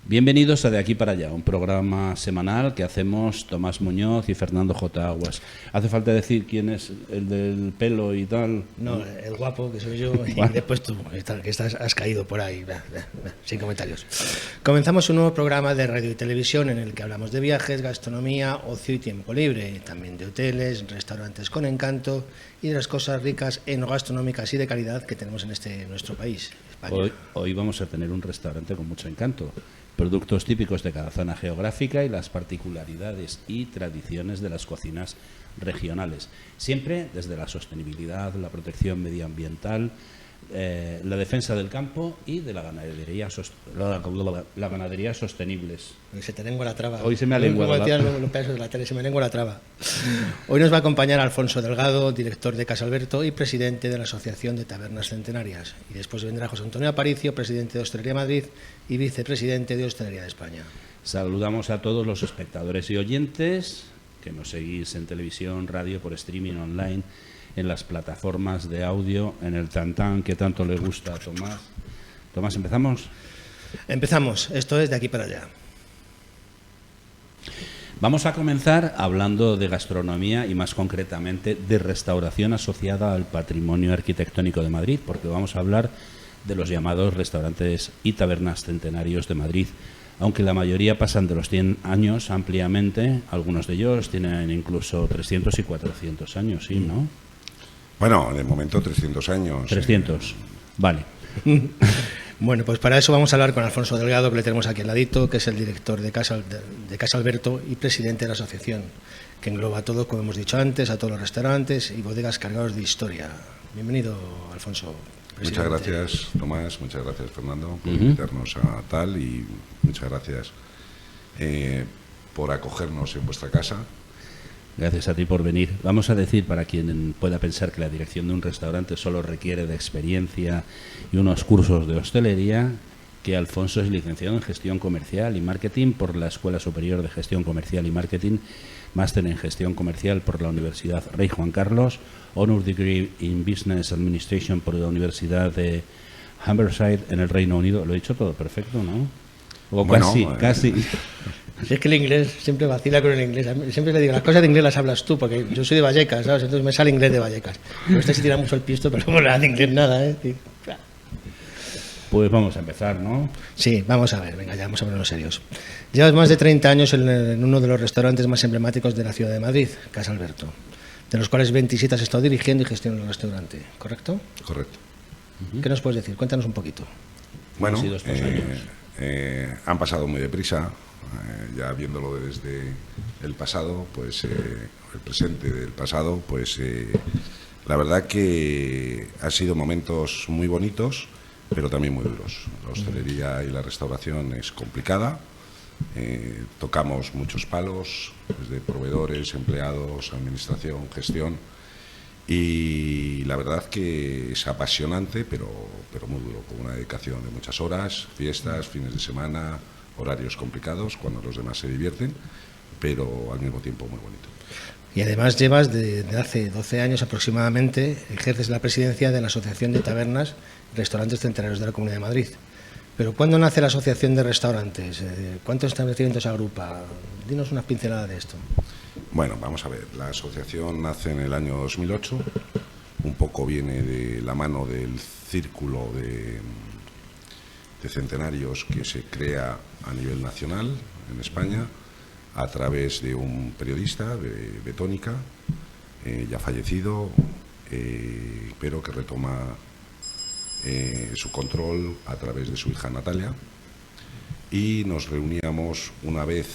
Bienvenidos a De Aquí para Allá, un programa semanal que hacemos Tomás Muñoz y Fernando J. Aguas. ¿Hace falta decir quién es el del pelo y tal? No, el guapo que soy yo y después tú, que has caído por ahí, sin comentarios. Comenzamos un nuevo programa de radio y televisión en el que hablamos de viajes, gastronomía, ocio y tiempo libre, también de hoteles, restaurantes con encanto y de las cosas ricas enogastronómicas y de calidad que tenemos en nuestro país, España. Hoy vamos a tener un restaurante con mucho encanto. Productos típicos de cada zona geográfica y las particularidades y tradiciones de las cocinas regionales. Siempre desde la sostenibilidad, la protección medioambiental, la defensa del campo y de la ganadería sostenibles. Se te lengua la traba. Hoy se me ha lenguado se me lengua la traba. Hoy nos va a acompañar Alfonso Delgado, director de Casa Alberto y presidente de la Asociación de Tabernas Centenarias. Y después vendrá José Antonio Aparicio, presidente de Hostelería Madrid y vicepresidente de Hostelería de España. Saludamos a todos los espectadores y oyentes que nos seguís en televisión, radio, por streaming online, en las plataformas de audio, en el Tantán que tanto le gusta a Tomás. Tomás, ¿empezamos? Empezamos. Esto es De Aquí para Allá. Vamos a comenzar hablando de gastronomía y más concretamente de restauración asociada al patrimonio arquitectónico de Madrid, porque vamos a hablar de los llamados restaurantes y tabernas centenarios de Madrid. Aunque la mayoría pasan de los 100 años ampliamente, algunos de ellos tienen incluso 300 y 400 años, ¿sí, no? Bueno, de momento 300 años. 300, vale. Bueno, pues para eso vamos a hablar con Alfonso Delgado, que le tenemos aquí al ladito, que es el director de Casa Alberto y presidente de la asociación, que engloba todo, como hemos dicho antes, a todos los restaurantes y bodegas cargados de historia. Bienvenido, Alfonso. Presidente. Muchas gracias, Tomás, muchas gracias, Fernando, por invitarnos a tal y muchas gracias por acogernos en vuestra casa. Gracias a ti por venir. Vamos a decir, para quien pueda pensar que la dirección de un restaurante solo requiere de experiencia y unos cursos de hostelería, que Alfonso es licenciado en Gestión Comercial y Marketing por la Escuela Superior de Gestión Comercial y Marketing, máster en Gestión Comercial por la Universidad Rey Juan Carlos, Honor Degree in Business Administration por la Universidad de Humberside en el Reino Unido. Lo he dicho todo perfecto, ¿no? O bueno, casi. Si es que el inglés siempre vacila con el inglés. Siempre le digo, las cosas de inglés las hablas tú, porque yo soy de Vallecas, ¿sabes? Entonces me sale inglés de Vallecas. Usted se tira mucho el pisto, pero no le da de inglés nada, ¿eh? Pues vamos a empezar, ¿no? Sí, vamos a ver, venga, ya vamos a ponernos serios. Llevas más de 30 años en uno de los restaurantes más emblemáticos de la ciudad de Madrid, Casa Alberto, de los cuales 27 has estado dirigiendo y gestionando el restaurante, ¿correcto? Correcto. ¿Qué nos puedes decir? Cuéntanos un poquito. Bueno, han pasado muy deprisa. Ya viéndolo desde el pasado, pues el presente del pasado, pues la verdad que han sido momentos muy bonitos, pero también muy duros. La hostelería y la restauración es complicada, tocamos muchos palos, desde proveedores, empleados, administración, gestión, y la verdad que es apasionante, pero muy duro, con una dedicación de muchas horas, fiestas, fines de semana, horarios complicados cuando los demás se divierten, pero al mismo tiempo muy bonito. Y además llevas desde hace 12 años aproximadamente, ejerces la presidencia de la Asociación de Tabernas y Restaurantes Centenarios de la Comunidad de Madrid. Pero ¿cuándo nace la Asociación de Restaurantes? ¿Cuántos establecimientos agrupa? Dinos una pincelada de esto. Bueno, vamos a ver, la asociación nace en el año 2008, un poco viene de la mano del círculo de centenarios que se crea a nivel nacional en España a través de un periodista de Tónica, ya fallecido, pero que retoma su control a través de su hija Natalia, y nos reuníamos una vez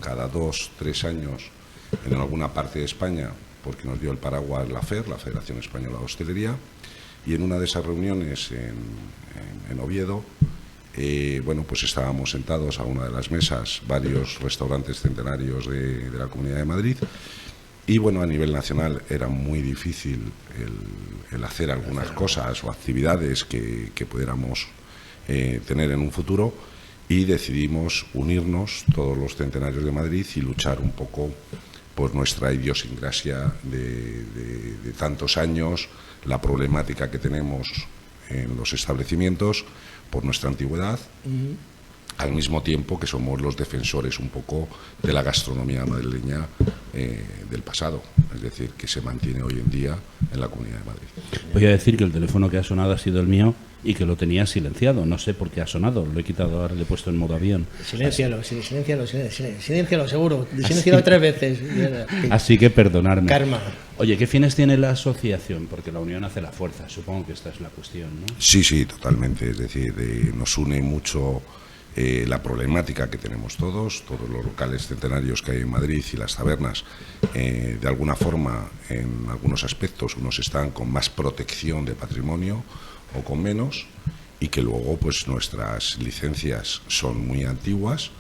cada 2-3 años en alguna parte de España, porque nos dio el paraguas la FER, la Federación Española de Hostelería, y en una de esas reuniones en Oviedo, bueno, pues estábamos sentados a una de las mesas varios restaurantes centenarios de la Comunidad de Madrid, y bueno, a nivel nacional era muy difícil el hacer algunas cosas o actividades que pudiéramos tener en un futuro, y decidimos unirnos todos los centenarios de Madrid y luchar un poco por nuestra idiosincrasia de tantos años, la problemática que tenemos en los establecimientos por nuestra antigüedad al mismo tiempo que somos los defensores un poco de la gastronomía madrileña del pasado, es decir, que se mantiene hoy en día en la Comunidad de Madrid. Voy a decir que el teléfono que ha sonado ha sido el mío y que lo tenía silenciado. No sé por qué ha sonado, lo he quitado ahora, le he puesto en modo avión. Siléncialo, seguro. Siléncialo 3 veces. Así que perdonarme. Karma. Oye, ¿qué fines tiene la asociación? Porque la unión hace la fuerza, supongo que esta es la cuestión, ¿no? Sí, totalmente. Es decir, nos une mucho la problemática que tenemos todos los locales centenarios que hay en Madrid y las tabernas. De alguna forma, en algunos aspectos, unos están con más protección de patrimonio o con menos, y que luego pues nuestras licencias son muy antiguas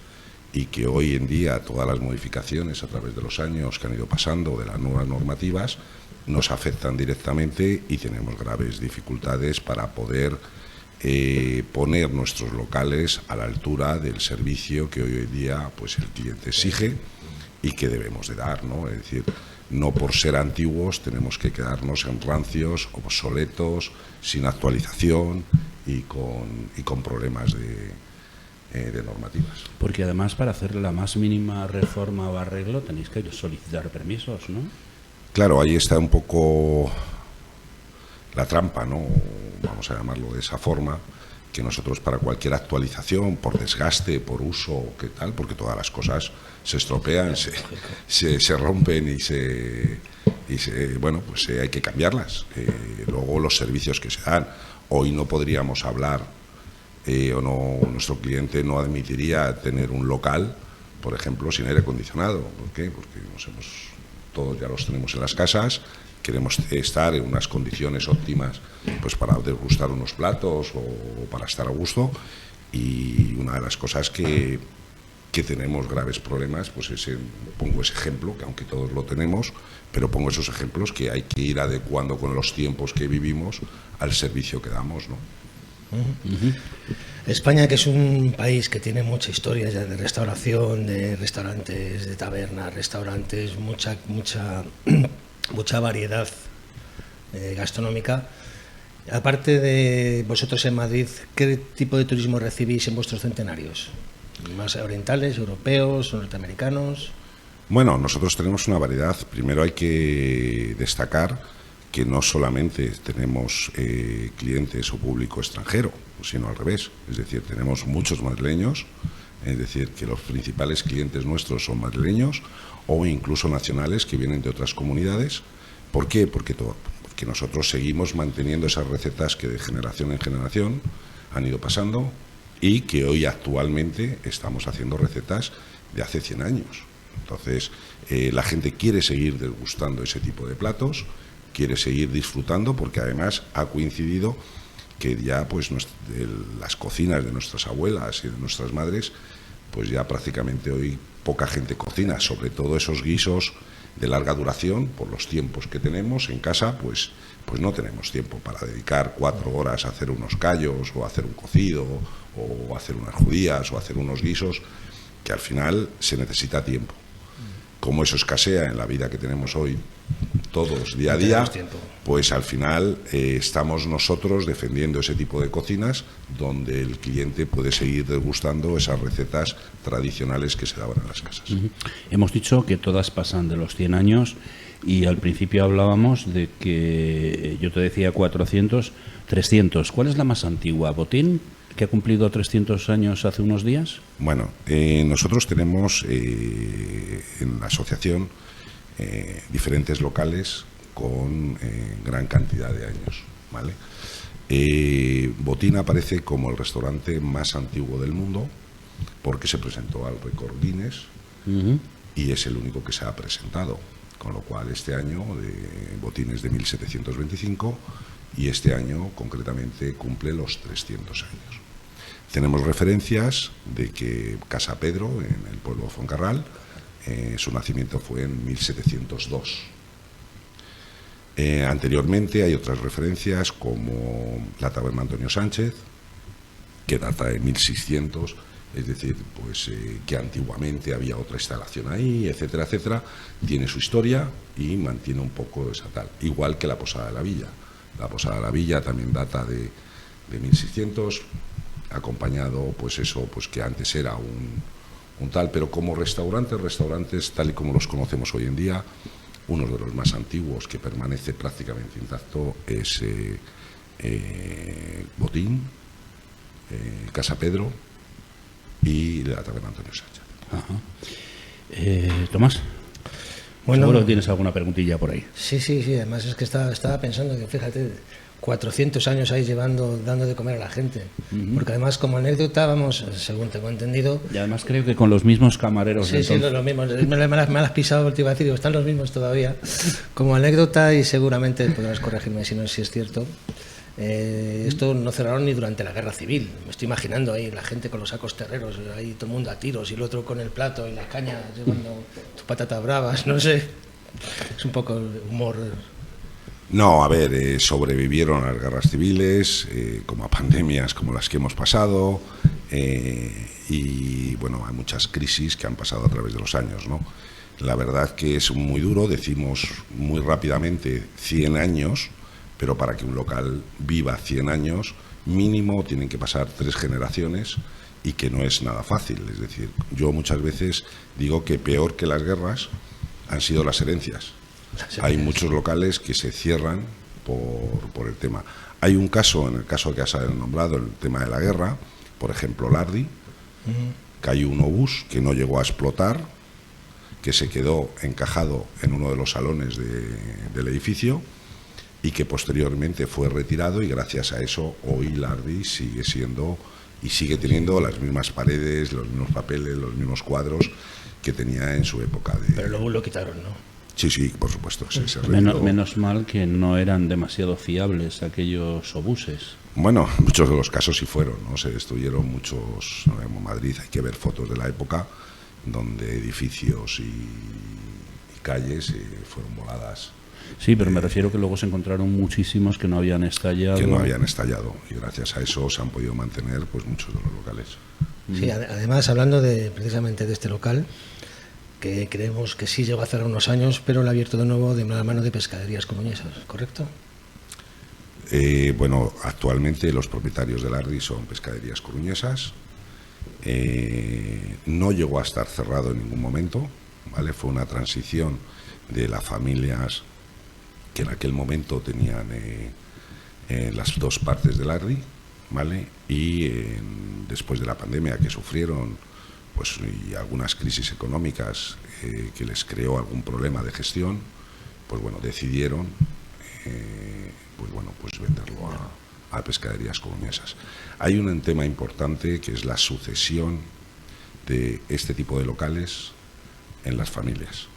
y que hoy en día todas las modificaciones a través de los años que han ido pasando de las nuevas normativas nos afectan directamente y tenemos graves dificultades para poder poner nuestros locales a la altura del servicio que hoy en día pues el cliente exige y que debemos de dar, ¿no? Es decir, no por ser antiguos tenemos que quedarnos en rancios, obsoletos, sin actualización y con problemas de normativas. Porque además para hacer la más mínima reforma o arreglo tenéis que solicitar permisos, ¿no? Claro, ahí está un poco la trampa, ¿no? Vamos a llamarlo de esa forma, que nosotros para cualquier actualización, por desgaste, por uso, ¿qué tal? Porque todas las cosas se estropean, se rompen bueno, pues hay que cambiarlas. Luego los servicios que se dan, hoy no podríamos hablar o no, nuestro cliente no admitiría tener un local, por ejemplo, sin aire acondicionado. ¿Por qué? Porque todos ya los tenemos en las casas. Queremos estar en unas condiciones óptimas pues para degustar unos platos o para estar a gusto, y una de las cosas que tenemos graves problemas pues pongo ese ejemplo, que aunque todos lo tenemos, pero pongo esos ejemplos que hay que ir adecuando con los tiempos que vivimos al servicio que damos, ¿no? España, que es un país que tiene mucha historia ya de restauración, de restaurantes, de tabernas, restaurantes, mucha variedad gastronómica. Aparte de vosotros en Madrid, ¿qué tipo de turismo recibís en vuestros centenarios? ¿Más orientales, europeos, norteamericanos? Bueno, nosotros tenemos una variedad. Primero hay que destacar que no solamente tenemos clientes o público extranjero, sino al revés. Es decir, tenemos muchos madrileños, es decir, que los principales clientes nuestros son madrileños o incluso nacionales que vienen de otras comunidades. ¿Por qué? Porque nosotros seguimos manteniendo esas recetas que de generación en generación han ido pasando y que hoy actualmente estamos haciendo recetas de hace 100 años. Entonces, la gente quiere seguir degustando ese tipo de platos, quiere seguir disfrutando, porque además ha coincidido que ya pues las cocinas de nuestras abuelas y de nuestras madres, pues ya prácticamente hoy poca gente cocina, sobre todo esos guisos de larga duración. Por los tiempos que tenemos en casa, pues no tenemos tiempo para dedicar 4 horas a hacer unos callos o a hacer un cocido o a hacer unas judías o a hacer unos guisos, que al final se necesita tiempo. Como eso escasea en la vida que tenemos hoy todos día a día, pues al final estamos nosotros defendiendo ese tipo de cocinas donde el cliente puede seguir degustando esas recetas tradicionales que se daban en las casas. Hemos dicho que todas pasan de los 100 años y al principio hablábamos de que yo te decía 400, 300. ¿Cuál es la más antigua? ¿Botín, que ha cumplido 300 años hace unos días? Bueno, nosotros tenemos en la asociación diferentes locales con gran cantidad de años, ¿vale? Botín aparece como el restaurante más antiguo del mundo porque se presentó al récord Guinness y es el único que se ha presentado, con lo cual este año Botín es de 1725 y este año concretamente cumple los 300 años. Tenemos referencias de que Casa Pedro, en el pueblo de Fuencarral, su nacimiento fue en 1702. Anteriormente hay otras referencias como la taberna Antonio Sánchez, que data de 1600, es decir, pues que antiguamente había otra instalación ahí, etcétera, etcétera. Tiene su historia y mantiene un poco esa tal. Igual que la Posada de la Villa. La Posada de la Villa también data de 1600. acompañado, pues eso, pues que antes era un tal, pero como restaurantes tal y como los conocemos hoy en día, uno de los más antiguos que permanece prácticamente intacto es Botín, Casa Pedro y la Taberna Antonio Sánchez. Tomás, bueno, seguro que tienes alguna preguntilla por ahí. Sí, además es que estaba pensando que, fíjate, 400 años ahí dando de comer a la gente. Porque además, como anécdota, vamos, según tengo entendido... Y además creo que con los mismos camareros. Sí, los mismos. Me las has pisado, te iba a decir, están los mismos todavía. Como anécdota, y seguramente podrás corregirme si es cierto, esto no cerraron ni durante la Guerra Civil. Me estoy imaginando ahí la gente con los sacos terreros, ahí todo el mundo a tiros, y el otro con el plato y las cañas, llevando tus patatas bravas, no sé. Es un poco humor... No, a ver, sobrevivieron a las guerras civiles, como a pandemias como las que hemos pasado, y bueno, hay muchas crisis que han pasado a través de los años, ¿no? La verdad que es muy duro, decimos muy rápidamente 100 años, pero para que un local viva 100 años, mínimo tienen que pasar 3 generaciones, y que no es nada fácil. Es decir, yo muchas veces digo que peor que las guerras han sido las herencias. Hay muchos locales que se cierran por el tema. Hay un caso, en el caso que has nombrado, el tema de la guerra, por ejemplo, Lardi, que hay un obús que no llegó a explotar, que se quedó encajado en uno de los salones del edificio y que posteriormente fue retirado, y gracias a eso hoy Lardi sigue siendo y sigue teniendo las mismas paredes, los mismos papeles, los mismos cuadros que tenía en su época. Pero luego lo quitaron, ¿no? Sí, por supuesto. Sí, menos mal que no eran demasiado fiables aquellos obuses. Bueno, muchos de los casos sí fueron, ¿no? Se destruyeron muchos. En Madrid hay que ver fotos de la época donde edificios y calles fueron voladas. Sí, pero me refiero que luego se encontraron muchísimos que no habían estallado. Y gracias a eso se han podido mantener pues muchos de los locales. Sí, además, hablando precisamente de este local, que creemos que sí llegó a cerrar unos años, pero lo ha abierto de nuevo de la mano de Pescaderías Coruñesas, ¿correcto? Bueno, actualmente los propietarios del Lardi son Pescaderías Coruñesas. No llegó a estar cerrado en ningún momento, ¿vale? Fue una transición de las familias que en aquel momento tenían las dos partes del Lardi, ¿vale? Y después de la pandemia que sufrieron, pues, y algunas crisis económicas que les creó algún problema de gestión, pues bueno, decidieron pues venderlo a Pescaderías Coruñesas. Hay un tema importante que es la sucesión de este tipo de locales en las familias.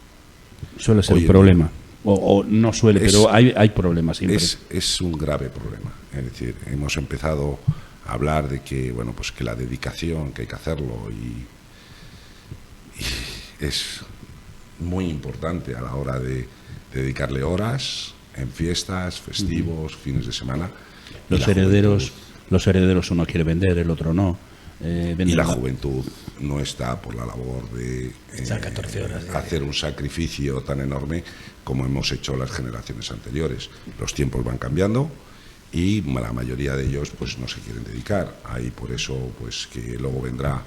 Suele ser un problema, o no suele, pero hay problemas siempre. Es un grave problema. Es decir, hemos empezado a hablar de que, bueno, pues que la dedicación, que hay que hacerlo, y es muy importante a la hora de dedicarle horas en fiestas, festivos, fines de semana. Los herederos uno quiere vender, el otro no. Y la juventud no está por la labor de 14 horas, hacer un sacrificio tan enorme como hemos hecho las generaciones anteriores. Los tiempos van cambiando y la mayoría de ellos pues no se quieren dedicar. Ahí por eso pues que luego vendrá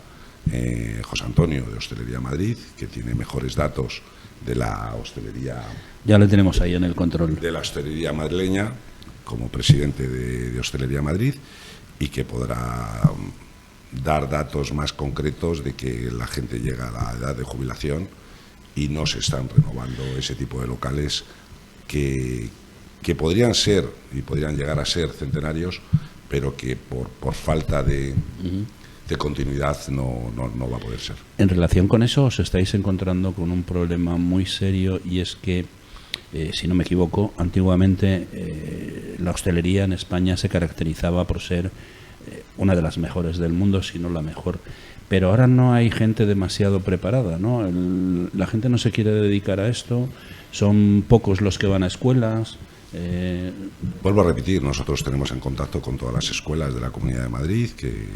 José Antonio de Hostelería Madrid, que tiene mejores datos de la hostelería. Ya le tenemos ahí en el control. De la hostelería madrileña, como presidente de Hostelería Madrid, y que podrá dar datos más concretos de que la gente llega a la edad de jubilación y no se están renovando ese tipo de locales que podrían ser y podrían llegar a ser centenarios, pero que por falta de continuidad no va a poder ser. En relación con eso, os estáis encontrando con un problema muy serio, y es que, si no me equivoco, antiguamente la hostelería en España se caracterizaba por ser una de las mejores del mundo, si no la mejor. Pero ahora no hay gente demasiado preparada, ¿no? La gente no se quiere dedicar a esto, son pocos los que van a escuelas. Vuelvo a repetir, nosotros tenemos en contacto con todas las escuelas de la Comunidad de Madrid que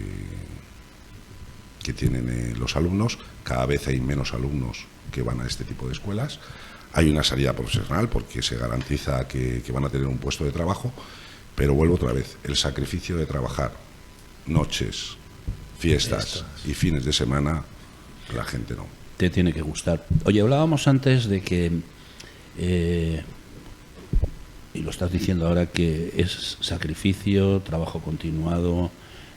tienen los alumnos. Cada vez hay menos alumnos que van a este tipo de escuelas. Hay una salida profesional porque se garantiza que van a tener un puesto de trabajo, pero vuelvo otra vez, el sacrificio de trabajar noches, fiestas y fines de semana, la gente no. Te tiene que gustar. Oye, hablábamos antes de que, y lo estás diciendo ahora, que es sacrificio, trabajo continuado,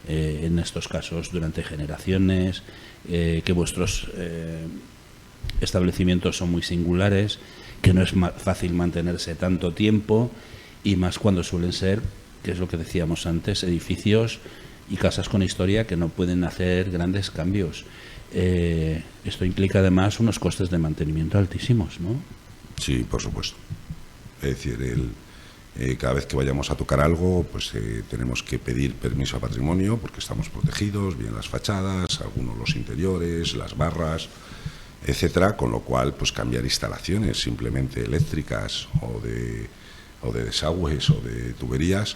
en estos casos durante generaciones, que vuestros establecimientos son muy singulares, que no es fácil mantenerse tanto tiempo, y más cuando suelen ser, que es lo que decíamos antes, edificios y casas con historia que no pueden hacer grandes cambios. Esto implica además unos costes de mantenimiento altísimos, ¿no? Sí, por supuesto. Es decir, cada vez que vayamos a tocar algo, pues tenemos que pedir permiso a patrimonio porque estamos protegidos, bien las fachadas, algunos los interiores, las barras, etcétera, con lo cual pues cambiar instalaciones simplemente eléctricas o de desagües o de tuberías,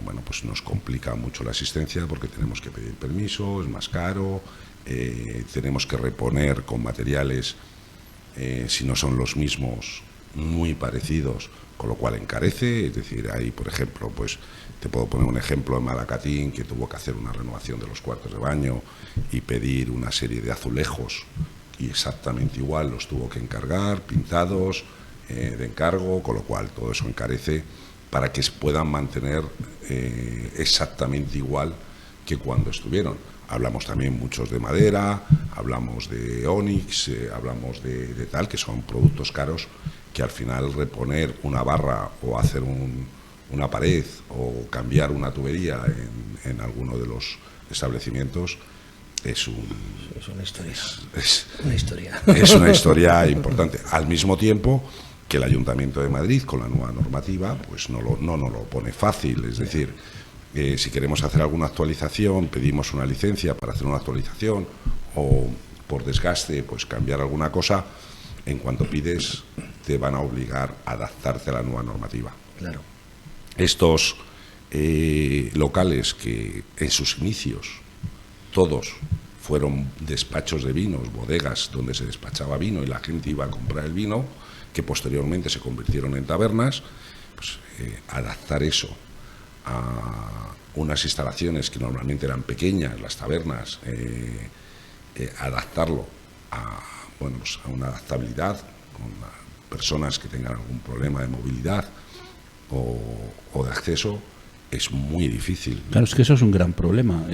bueno, pues nos complica mucho la asistencia porque tenemos que pedir permiso, es más caro, tenemos que reponer con materiales, si no son los mismos, muy parecidos, con lo cual encarece. Es decir, ahí, por ejemplo, pues te puedo poner un ejemplo en Malacatín, que tuvo que hacer una renovación de los cuartos de baño y pedir una serie de azulejos, y exactamente igual los tuvo que encargar, pintados, de encargo, con lo cual todo eso encarece para que se puedan mantener exactamente igual que cuando estuvieron. Hablamos también muchos de madera, hablamos de ónix, hablamos de tal, que son productos caros que al final reponer una barra o hacer una pared o cambiar una tubería en alguno de los establecimientos es una historia. Es una historia importante. Al mismo tiempo que el Ayuntamiento de Madrid, con la nueva normativa, pues no nos lo pone fácil. Es decir, si queremos hacer alguna actualización, pedimos una licencia para hacer una actualización o por desgaste, pues cambiar alguna cosa. En cuanto pides, te van a obligar a adaptarte a la nueva normativa. Claro. Estos locales que en sus inicios todos fueron despachos de vinos, bodegas donde se despachaba vino y la gente iba a comprar el vino, que posteriormente se convirtieron en tabernas, pues adaptar eso a unas instalaciones que normalmente eran pequeñas, las tabernas, adaptarlo a una adaptabilidad con personas que tengan algún problema de movilidad o de acceso, es muy difícil. Claro, es que eso es un gran problema.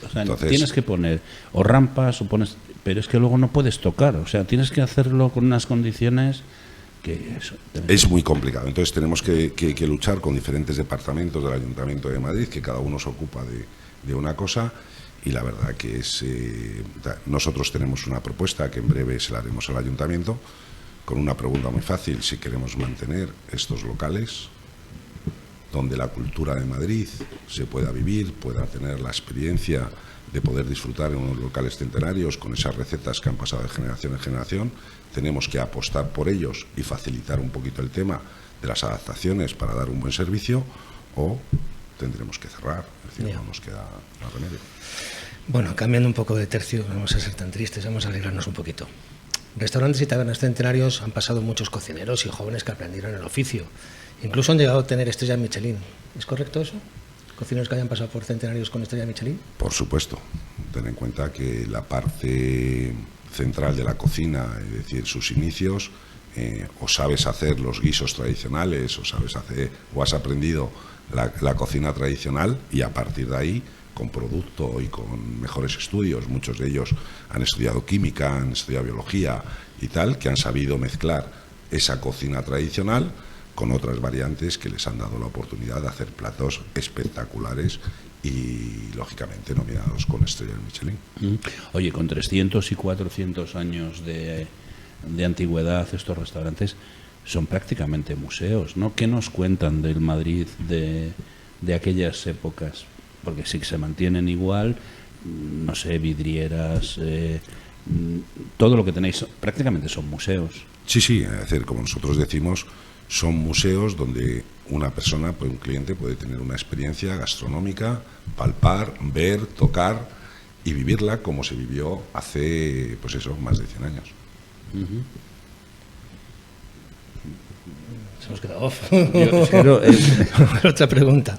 O sea, entonces, tienes que poner o rampas o pones, pero es que luego no puedes tocar. O sea, tienes que hacerlo con unas condiciones que es muy complicado. Entonces tenemos que luchar con diferentes departamentos del Ayuntamiento de Madrid, que cada uno se ocupa de una cosa, y la verdad que es nosotros tenemos una propuesta que en breve se la haremos al Ayuntamiento, con una pregunta muy fácil: si queremos mantener estos locales donde la cultura de Madrid se pueda vivir, pueda tener la experiencia de poder disfrutar en unos locales centenarios con esas recetas que han pasado de generación en generación, tenemos que apostar por ellos y facilitar un poquito el tema de las adaptaciones para dar un buen servicio, o tendremos que cerrar. Es decir, no nos queda más remedio. Bueno, cambiando un poco de tercio, no vamos a ser tan tristes, vamos a alegrarnos un poquito. Restaurantes y tabernas centenarios han pasado muchos cocineros y jóvenes que aprendieron el oficio. Incluso han llegado a tener estrellas Michelin. ¿Es correcto eso? ¿Cocineros que hayan pasado por centenarios con estrella Michelin? Por supuesto. Ten en cuenta que la parte central de la cocina, es decir, sus inicios, o sabes hacer los guisos tradicionales, o has aprendido la cocina tradicional, y a partir de ahí, con producto y con mejores estudios, muchos de ellos han estudiado química, han estudiado biología y tal, que han sabido mezclar esa cocina tradicional con otras variantes que les han dado la oportunidad de hacer platos espectaculares y, lógicamente, nominados con estrellas Michelin. Oye, con 300 y 400 años de antigüedad, estos restaurantes son prácticamente museos, ¿no? ¿Qué nos cuentan del Madrid de aquellas épocas? Porque sí que se mantienen igual, no sé, vidrieras, todo lo que tenéis prácticamente son museos. Sí, es decir, como nosotros decimos, son museos donde una persona, pues un cliente, puede tener una experiencia gastronómica, palpar, ver, tocar y vivirla como se vivió hace, pues eso, más de 100 años. Se nos queda off. Otra pregunta.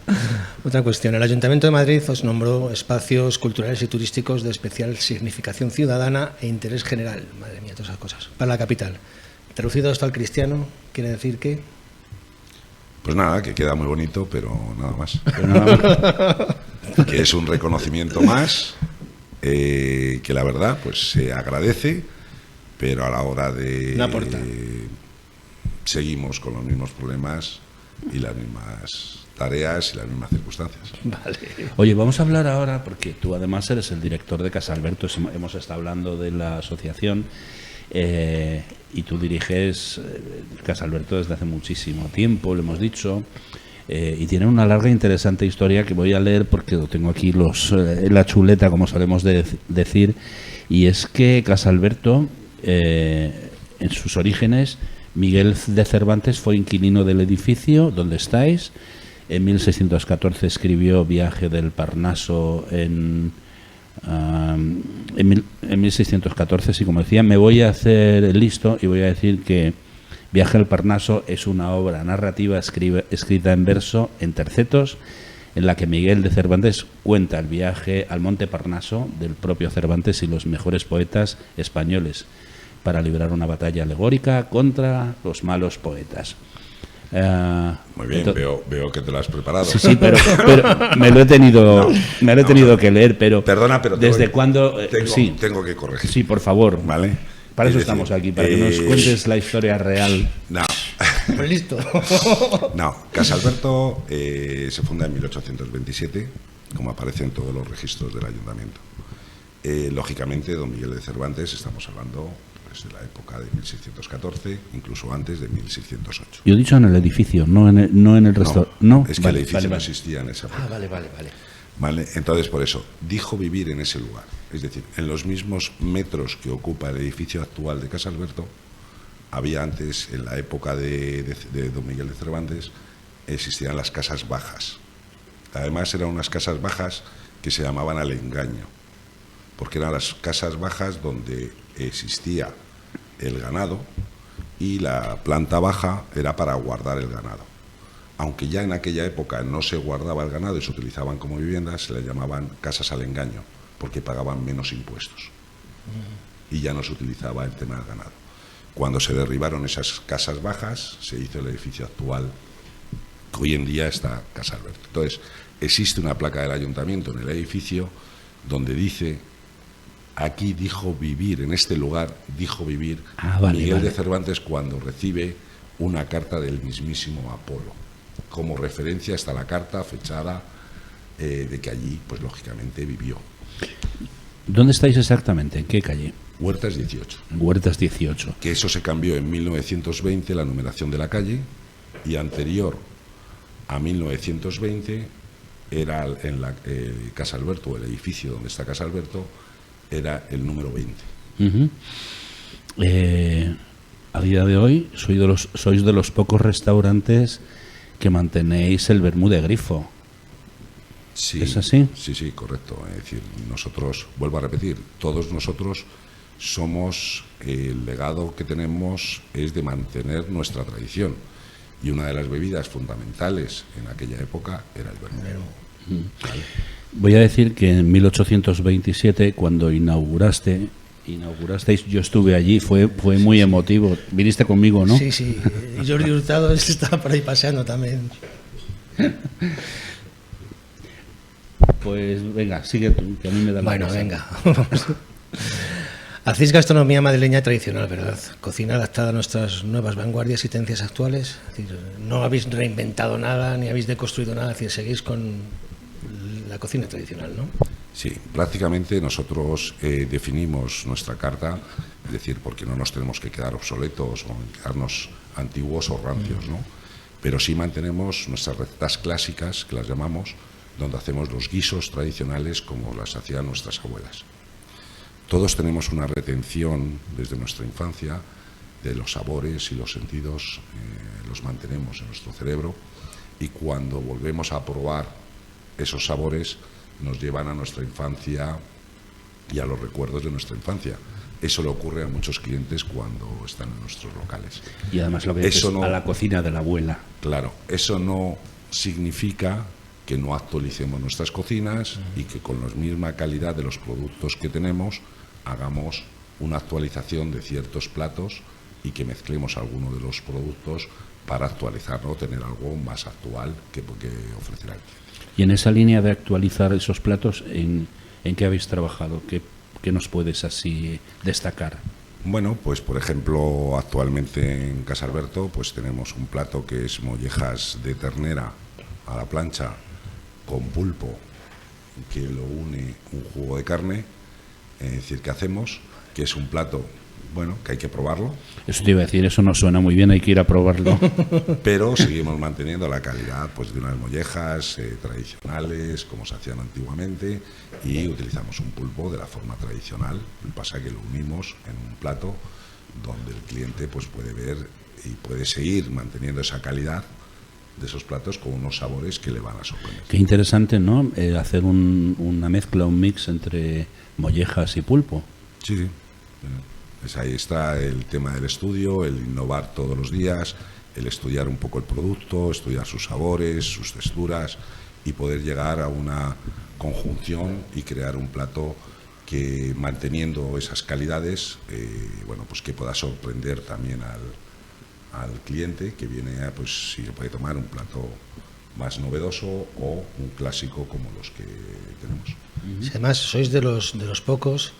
Otra cuestión. El Ayuntamiento de Madrid os nombró espacios culturales y turísticos de especial significación ciudadana e interés general. Madre mía, todas esas cosas. Para la capital. Traducido esto al cristiano, ¿quiere decir qué? Pues nada, que queda muy bonito, pero nada más. Que es un reconocimiento más, que la verdad pues se agradece, pero a la hora de... No aporta. Seguimos con los mismos problemas y las mismas tareas y las mismas circunstancias. Vale. Oye, vamos a hablar ahora, porque tú además eres el director de Casa Alberto, hemos estado hablando de la asociación, y tú diriges Casa Alberto desde hace muchísimo tiempo, lo hemos dicho, y tiene una larga e interesante historia que voy a leer porque lo tengo aquí en la chuleta, como solemos decir, y es que Casa Alberto, en sus orígenes, Miguel de Cervantes fue inquilino del edificio donde estáis. En 1614 escribió Viaje del Parnaso en 1614, sí, como decía. Me voy a hacer el listo y voy a decir que Viaje al Parnaso es una obra narrativa escrita en verso, en tercetos, en la que Miguel de Cervantes cuenta el viaje al Monte Parnaso del propio Cervantes y los mejores poetas españoles para librar una batalla alegórica contra los malos poetas. Muy bien, veo que te lo has preparado. Sí, sí, pero me lo he tenido, que leer, pero perdona, pero ¿desde cuándo? Tengo que corregir. Sí, por favor. Vale. Para eso estamos aquí, para que nos cuentes la historia real. No. Pues listo. No, Casa Alberto se funda en 1827, como aparece en todos los registros del ayuntamiento. Lógicamente, don Miguel de Cervantes, estamos hablando de la época de 1614, incluso antes de 1608. Yo he dicho en el edificio, no en el restaurante. No, es que el edificio no existía en esa época. Vale, entonces por eso, dijo vivir en ese lugar. Es decir, en los mismos metros que ocupa el edificio actual de Casa Alberto, había antes, en la época de don Miguel de Cervantes, existían las casas bajas. Además eran unas casas bajas que se llamaban al engaño, porque eran las casas bajas donde existía el ganado y la planta baja era para guardar el ganado. Aunque ya en aquella época no se guardaba el ganado y se utilizaban como viviendas, se les llamaban casas al engaño, porque pagaban menos impuestos. Y ya no se utilizaba el tema del ganado. Cuando se derribaron esas casas bajas, se hizo el edificio actual, que hoy en día está Casa Alberto. Entonces, existe una placa del ayuntamiento en el edificio donde dice: aquí dijo vivir, en este lugar dijo vivir Miguel de Cervantes cuando recibe una carta del mismísimo Apolo. Como referencia está la carta fechada de que allí, pues lógicamente, vivió. ¿Dónde estáis exactamente? ¿En qué calle? Huertas 18. Huertas 18. Que eso se cambió en 1920, la numeración de la calle, y anterior a 1920 era en la Casa Alberto, el edificio donde está Casa Alberto, era el número 20. A día de hoy sois de los pocos restaurantes que mantenéis el vermú de grifo. Sí, ¿es así? Sí, correcto. Es decir, nosotros, vuelvo a repetir, todos nosotros somos, el legado que tenemos es de mantener nuestra tradición. Y una de las bebidas fundamentales en aquella época era el vermú. ¿Vale? Voy a decir que en 1827, cuando inaugurasteis, yo estuve allí, fue muy emotivo. Viniste conmigo, ¿no? Sí, y Jordi Hurtado estaba por ahí paseando también. Pues venga, sigue tú, que a mí me da la Bueno, cosa. venga. Hacéis gastronomía madrileña tradicional, ¿verdad? Cocina adaptada a nuestras nuevas vanguardias y tendencias actuales. Es decir, no habéis reinventado nada, ni habéis deconstruido nada, es decir, seguís con la cocina tradicional, ¿no? Sí, prácticamente nosotros definimos nuestra carta, es decir, porque no nos tenemos que quedar obsoletos o quedarnos antiguos o rancios, ¿no? Pero sí mantenemos nuestras recetas clásicas, que las llamamos, donde hacemos los guisos tradicionales como las hacían nuestras abuelas. Todos tenemos una retención desde nuestra infancia de los sabores y los sentidos, los mantenemos en nuestro cerebro, y cuando volvemos a probar esos sabores nos llevan a nuestra infancia y a los recuerdos de nuestra infancia. Eso le ocurre a muchos clientes cuando están en nuestros locales. Y además lo que dices, a la cocina de la abuela. Claro, eso no significa que no actualicemos nuestras cocinas y que con la misma calidad de los productos que tenemos hagamos una actualización de ciertos platos y que mezclemos algunos de los productos para actualizarlo, tener algo más actual que ofrecer aquí. Y en esa línea de actualizar esos platos, ¿en qué habéis trabajado? ¿Qué nos puedes así destacar? Bueno, pues por ejemplo, actualmente en Casa Alberto pues tenemos un plato que es mollejas de ternera a la plancha con pulpo, que lo une un jugo de carne, es decir, que hacemos, que es un plato, bueno, que hay que probarlo. Eso te iba a decir, eso no suena muy bien, hay que ir a probarlo. Pero seguimos manteniendo la calidad pues de unas mollejas tradicionales, como se hacían antiguamente, y utilizamos un pulpo de la forma tradicional. Lo que pasa es que lo unimos en un plato donde el cliente pues puede ver y puede seguir manteniendo esa calidad de esos platos con unos sabores que le van a sorprender. Qué interesante, ¿no? Hacer una mezcla, un mix entre mollejas y pulpo. Sí, sí. Pues ahí está el tema del estudio, el innovar todos los días, el estudiar un poco el producto, estudiar sus sabores, sus texturas y poder llegar a una conjunción y crear un plato que, manteniendo esas calidades, bueno, pues que pueda sorprender también al cliente que viene a, pues si se puede tomar un plato más novedoso o un clásico como los que tenemos. Sí, además sois de los pocos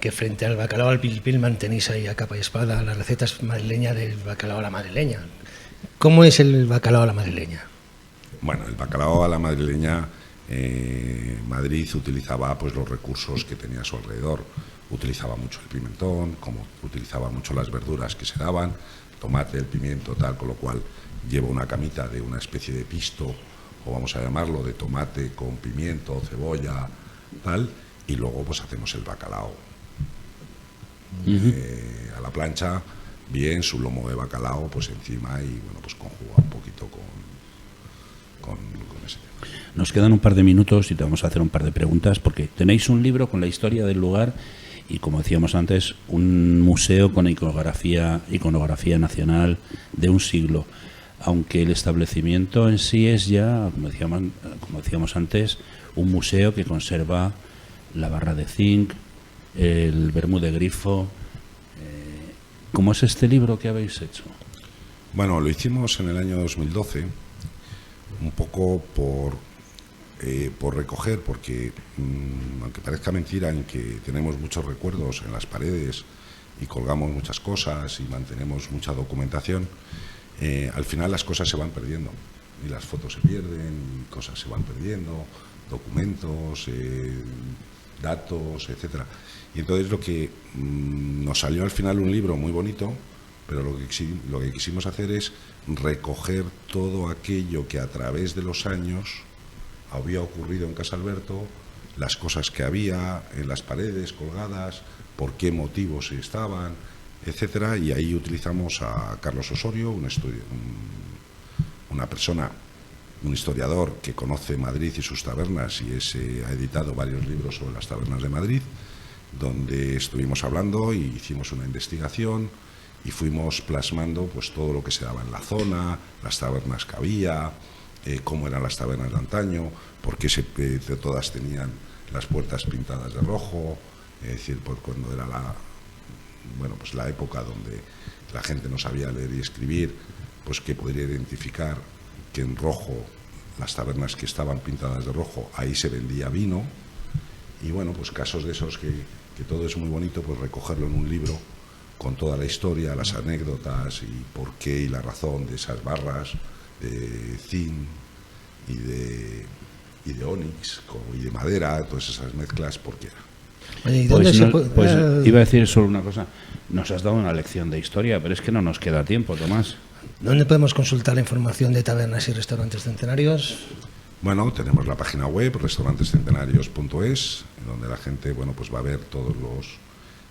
que frente al bacalao al pil pil mantenéis ahí a capa y espada las recetas madrileñas del bacalao a la madrileña. ¿Cómo es el bacalao a la madrileña? Bueno, el bacalao a la madrileña, Madrid utilizaba pues los recursos que tenía a su alrededor. Utilizaba mucho el pimentón, como utilizaba mucho las verduras que se daban, tomate, el pimiento, tal, con lo cual lleva una camita de una especie de pisto, o vamos a llamarlo, de tomate con pimiento, cebolla, tal, y luego pues hacemos el bacalao a la plancha, bien, su lomo de bacalao pues encima y bueno, pues conjuga un poquito con ese tema. Nos quedan un par de minutos y te vamos a hacer un par de preguntas porque tenéis un libro con la historia del lugar y, como decíamos antes, un museo con iconografía nacional de un siglo, aunque el establecimiento en sí es ya, como decíamos antes, un museo que conserva la barra de zinc, el vermú de grifo. ¿Cómo es este libro que habéis hecho? Bueno, lo hicimos en el año 2012, un poco por recoger, porque aunque parezca mentira, en que tenemos muchos recuerdos en las paredes y colgamos muchas cosas y mantenemos mucha documentación, al final las cosas se van perdiendo y las fotos se pierden, cosas se van perdiendo, documentos, datos, etcétera. Y entonces lo que nos salió al final un libro muy bonito, pero lo que quisimos hacer es recoger todo aquello que a través de los años había ocurrido en Casa Alberto, las cosas que había en las paredes colgadas, por qué motivos estaban, etcétera. Y ahí utilizamos a Carlos Osorio, una persona, un historiador que conoce Madrid y sus tabernas y ha editado varios libros sobre las tabernas de Madrid, donde estuvimos hablando y hicimos una investigación y fuimos plasmando pues todo lo que se daba en la zona, las tabernas que había, cómo eran las tabernas de antaño, por qué todas tenían las puertas pintadas de rojo, es decir, por cuando era la época donde la gente no sabía leer y escribir, pues que podría identificar que en rojo, las tabernas que estaban pintadas de rojo, ahí se vendía vino. Y bueno, pues casos de esos que todo es muy bonito, pues recogerlo en un libro con toda la historia, las anécdotas y por qué y la razón de esas barras de zinc y de ónix y de madera, todas esas mezclas, porque Oye, ¿y pues iba a decir solo una cosa. Nos has dado una lección de historia, pero es que no nos queda tiempo, Tomás. ¿Dónde podemos consultar la información de tabernas y restaurantes centenarios? Bueno, tenemos la página web restaurantescentenarios.es, donde la gente pues va a ver todos los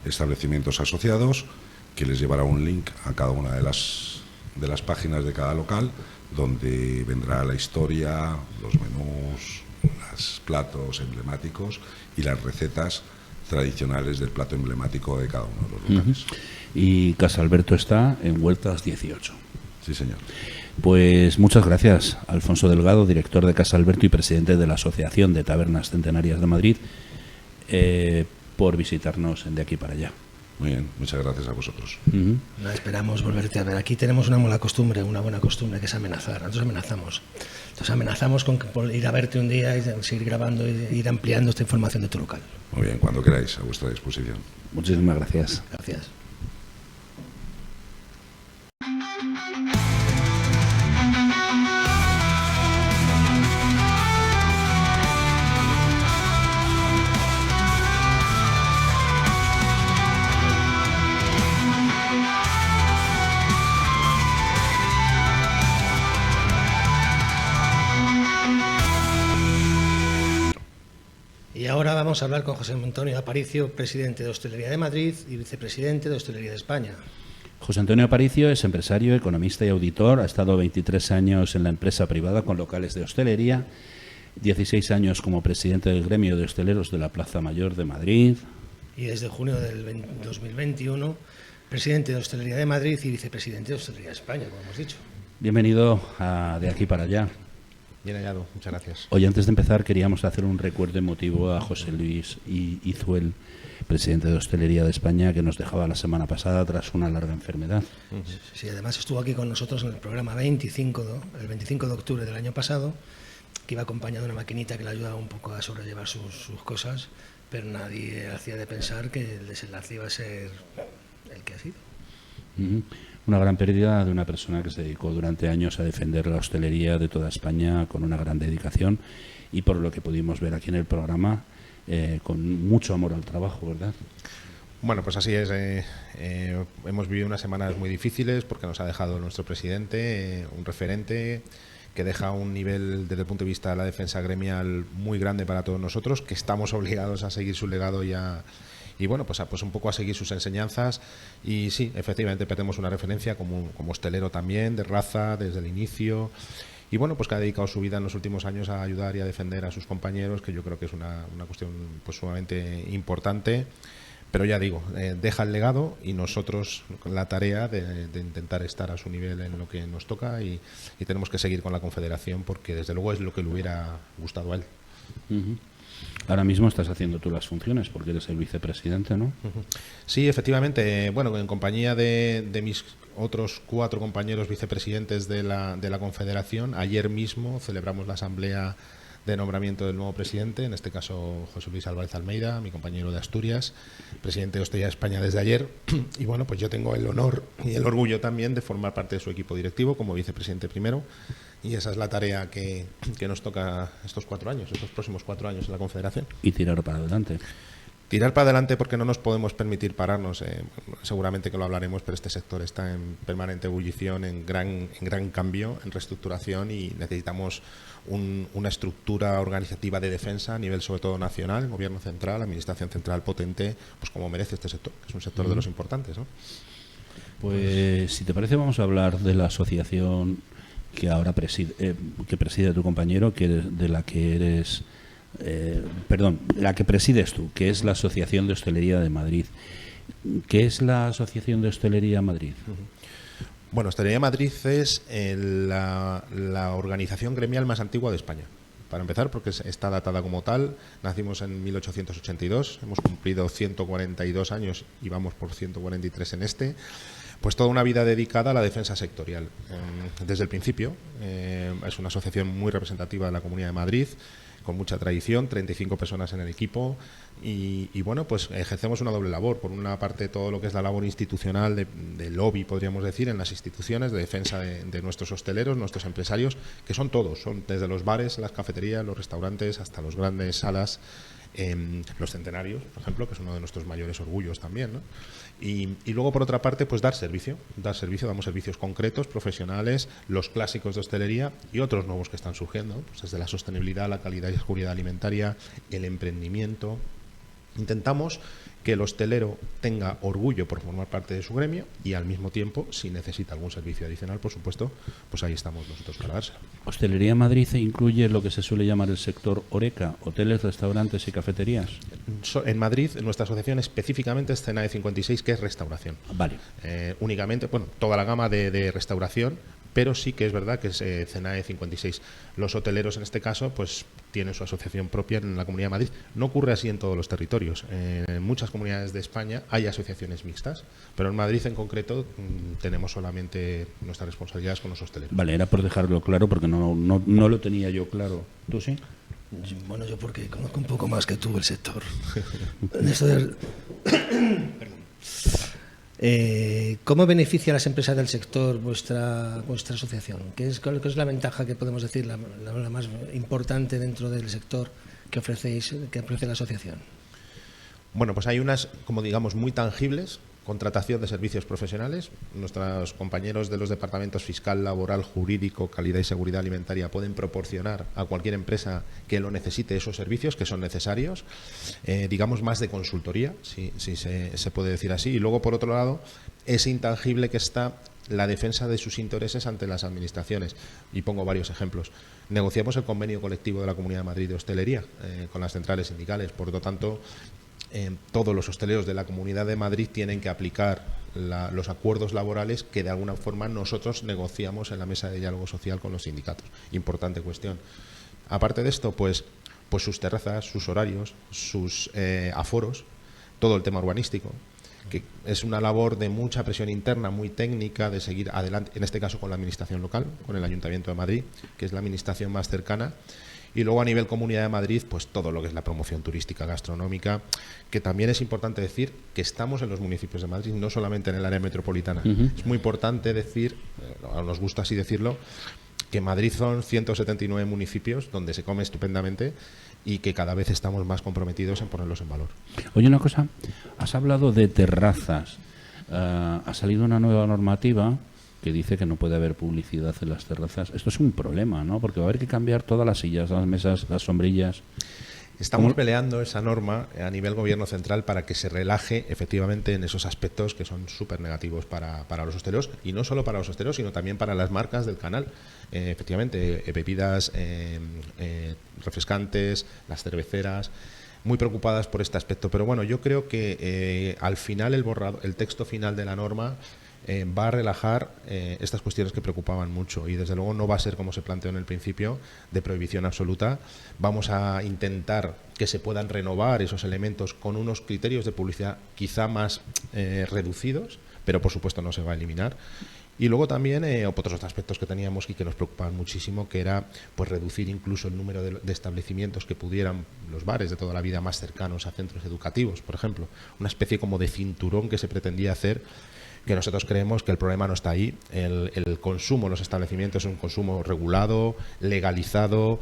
establecimientos asociados, que les llevará un link a cada una de las páginas de cada local, donde vendrá la historia, los menús, los platos emblemáticos y las recetas tradicionales del plato emblemático de cada uno de los locales. Y Casa Alberto está en Huertas 18. Sí, señor. Pues muchas gracias, Alfonso Delgado, director de Casa Alberto y presidente de la Asociación de Tabernas Centenarias de Madrid, por visitarnos en De Aquí para Allá. Muy bien, muchas gracias a vosotros. No esperamos volverte a ver. Aquí tenemos una buena costumbre, que es amenazar. Nosotros amenazamos. Entonces amenazamos con ir a verte un día y seguir grabando e ir ampliando esta información de tu local. Muy bien, cuando queráis, a vuestra disposición. Muchísimas gracias. Gracias. Y ahora vamos a hablar con José Antonio Aparicio, presidente de Hostelería de Madrid y vicepresidente de Hostelería de España. José Antonio Aparicio es empresario, economista y auditor. Ha estado 23 años en la empresa privada con locales de hostelería, 16 años como presidente del gremio de hosteleros de la Plaza Mayor de Madrid. Y desde junio del 2021, presidente de Hostelería de Madrid y vicepresidente de Hostelería de España, como hemos dicho. Bienvenido a De Aquí para Allá. Bien hallado, muchas gracias. Hoy, antes de empezar, queríamos hacer un recuerdo emotivo a José Luis Izuel, presidente de Hostelería de España, que nos dejaba la semana pasada tras una larga enfermedad. Sí, además estuvo aquí con nosotros en el programa el 25 de octubre del año pasado, que iba acompañado de una maquinita que le ayudaba un poco a sobrellevar sus cosas, pero nadie hacía de pensar que el desenlace iba a ser el que ha sido. Una gran pérdida de una persona que se dedicó durante años a defender la hostelería de toda España con una gran dedicación y, por lo que pudimos ver aquí en el programa, con mucho amor al trabajo, ¿verdad? Bueno, pues así es. Hemos vivido unas semanas muy difíciles porque nos ha dejado nuestro presidente, un referente que deja un nivel desde el punto de vista de la defensa gremial muy grande para todos nosotros, que estamos obligados a seguir su legado y bueno, pues un poco a seguir sus enseñanzas. Y sí, efectivamente perdemos una referencia como hostelero también, de raza, desde el inicio. Y bueno, pues que ha dedicado su vida en los últimos años a ayudar y a defender a sus compañeros, que yo creo que es una cuestión pues sumamente importante. Pero ya digo, deja el legado y nosotros con la tarea de intentar estar a su nivel en lo que nos toca y tenemos que seguir con la Confederación porque desde luego es lo que le hubiera gustado a él. Ahora mismo estás haciendo tú las funciones porque eres el vicepresidente, ¿no? Sí, efectivamente. Bueno, en compañía de mis otros 4 compañeros vicepresidentes de la Confederación, ayer mismo celebramos la asamblea de nombramiento del nuevo presidente, en este caso José Luis Álvarez Almeida, mi compañero de Asturias, presidente de Hostelería de España desde ayer. Y bueno, pues yo tengo el honor y el orgullo también de formar parte de su equipo directivo como vicepresidente primero. Y esa es la tarea que nos toca estos próximos 4 años en la Confederación. Y tirar para adelante. Tirar para adelante porque no nos podemos permitir pararnos. Seguramente que lo hablaremos, pero este sector está en permanente ebullición, en gran cambio, en reestructuración y necesitamos una estructura organizativa de defensa a nivel sobre todo nacional, gobierno central, administración central potente, pues como merece este sector, que es un sector de los importantes, ¿no? Pues si te parece vamos a hablar de la asociación que ahora preside tu compañero, la que presides tú, que es la Asociación de Hostelería de Madrid. ¿Qué es la Asociación de Hostelería Madrid? Bueno, Hostelería Madrid es la organización gremial más antigua de España. Para empezar, porque está datada como tal, nacimos en 1882, hemos cumplido 142 años y vamos por 143 en este. Pues toda una vida dedicada a la defensa sectorial. Desde el principio, es una asociación muy representativa de la Comunidad de Madrid, con mucha tradición, 35 personas en el equipo y bueno, pues ejercemos una doble labor. Por una parte, todo lo que es la labor institucional de lobby, podríamos decir, en las instituciones, de defensa de nuestros hosteleros, nuestros empresarios, que son todos, son desde los bares, las cafeterías, los restaurantes, hasta las grandes salas, los centenarios, por ejemplo, que es uno de nuestros mayores orgullos también, ¿no? Y luego, por otra parte, pues damos servicios concretos, profesionales, los clásicos de hostelería y otros nuevos que están surgiendo, pues desde la sostenibilidad, la calidad y seguridad alimentaria, el emprendimiento. Intentamos que el hostelero tenga orgullo por formar parte de su gremio y al mismo tiempo, si necesita algún servicio adicional, por supuesto, pues ahí estamos nosotros para dárselo. ¿Hostelería Madrid incluye lo que se suele llamar el sector Horeca, hoteles, restaurantes y cafeterías? En Madrid, nuestra asociación específicamente es Cena de 56, que es restauración. Vale. Únicamente, bueno, toda la gama de restauración, pero sí que es verdad que es CENAE 56. Los hoteleros en este caso pues tienen su asociación propia en la Comunidad de Madrid. No ocurre así en todos los territorios. En muchas comunidades de España hay asociaciones mixtas, pero en Madrid en concreto tenemos solamente nuestras responsabilidades con los hosteleros. Vale, era por dejarlo claro porque no lo tenía yo claro. ¿Tú sí? Bueno, yo porque conozco un poco más que tú el sector. Esto del... Perdón. ¿Cómo beneficia a las empresas del sector vuestra asociación? ¿Cuál es la ventaja que podemos decir, la más importante dentro del sector que ofrece la asociación? Bueno, pues hay unas, como digamos, muy tangibles. Contratación de servicios profesionales. Nuestros compañeros de los departamentos fiscal, laboral, jurídico, calidad y seguridad alimentaria pueden proporcionar a cualquier empresa que lo necesite esos servicios que son necesarios, digamos más de consultoría, si se puede decir así. Y luego, por otro lado, es intangible que está la defensa de sus intereses ante las administraciones. Y pongo varios ejemplos. Negociamos el convenio colectivo de la Comunidad de Madrid de hostelería con las centrales sindicales. Por lo tanto, todos los hosteleros de la Comunidad de Madrid tienen que aplicar los acuerdos laborales que de alguna forma nosotros negociamos en la mesa de diálogo social con los sindicatos. Importante cuestión. Aparte de esto, pues sus terrazas, sus horarios, sus aforos, todo el tema urbanístico, que es una labor de mucha presión interna, muy técnica, de seguir adelante, en este caso con la administración local, con el Ayuntamiento de Madrid, que es la administración más cercana. Y luego a nivel Comunidad de Madrid, pues todo lo que es la promoción turística, gastronómica, que también es importante decir que estamos en los municipios de Madrid, no solamente en el área metropolitana. Es muy importante decir, nos gusta así decirlo, que Madrid son 179 municipios donde se come estupendamente y que cada vez estamos más comprometidos en ponerlos en valor. Oye, una cosa, has hablado de terrazas. Ha salido una nueva normativa que dice que no puede haber publicidad en las terrazas. Esto es un problema, ¿no? Porque va a haber que cambiar todas las sillas, las mesas, las sombrillas. Estamos peleando esa norma a nivel gobierno central para que se relaje efectivamente en esos aspectos que son súper negativos para los hosteleros, y no solo para los hosteleros, sino también para las marcas del canal. Efectivamente, bebidas refrescantes, las cerveceras, muy preocupadas por este aspecto. Pero bueno, yo creo que al final el texto final de la norma va a relajar estas cuestiones que preocupaban mucho, y desde luego no va a ser como se planteó en el principio, de prohibición absoluta. Vamos a intentar que se puedan renovar esos elementos con unos criterios de publicidad quizá más reducidos, pero por supuesto no se va a eliminar. Y luego también otros aspectos que teníamos y que nos preocupaban muchísimo, que era pues reducir incluso el número de establecimientos que pudieran, los bares de toda la vida más cercanos a centros educativos, por ejemplo. Una especie como de cinturón que se pretendía hacer, que nosotros creemos que el problema no está ahí. El consumo en los establecimientos es un consumo regulado, legalizado,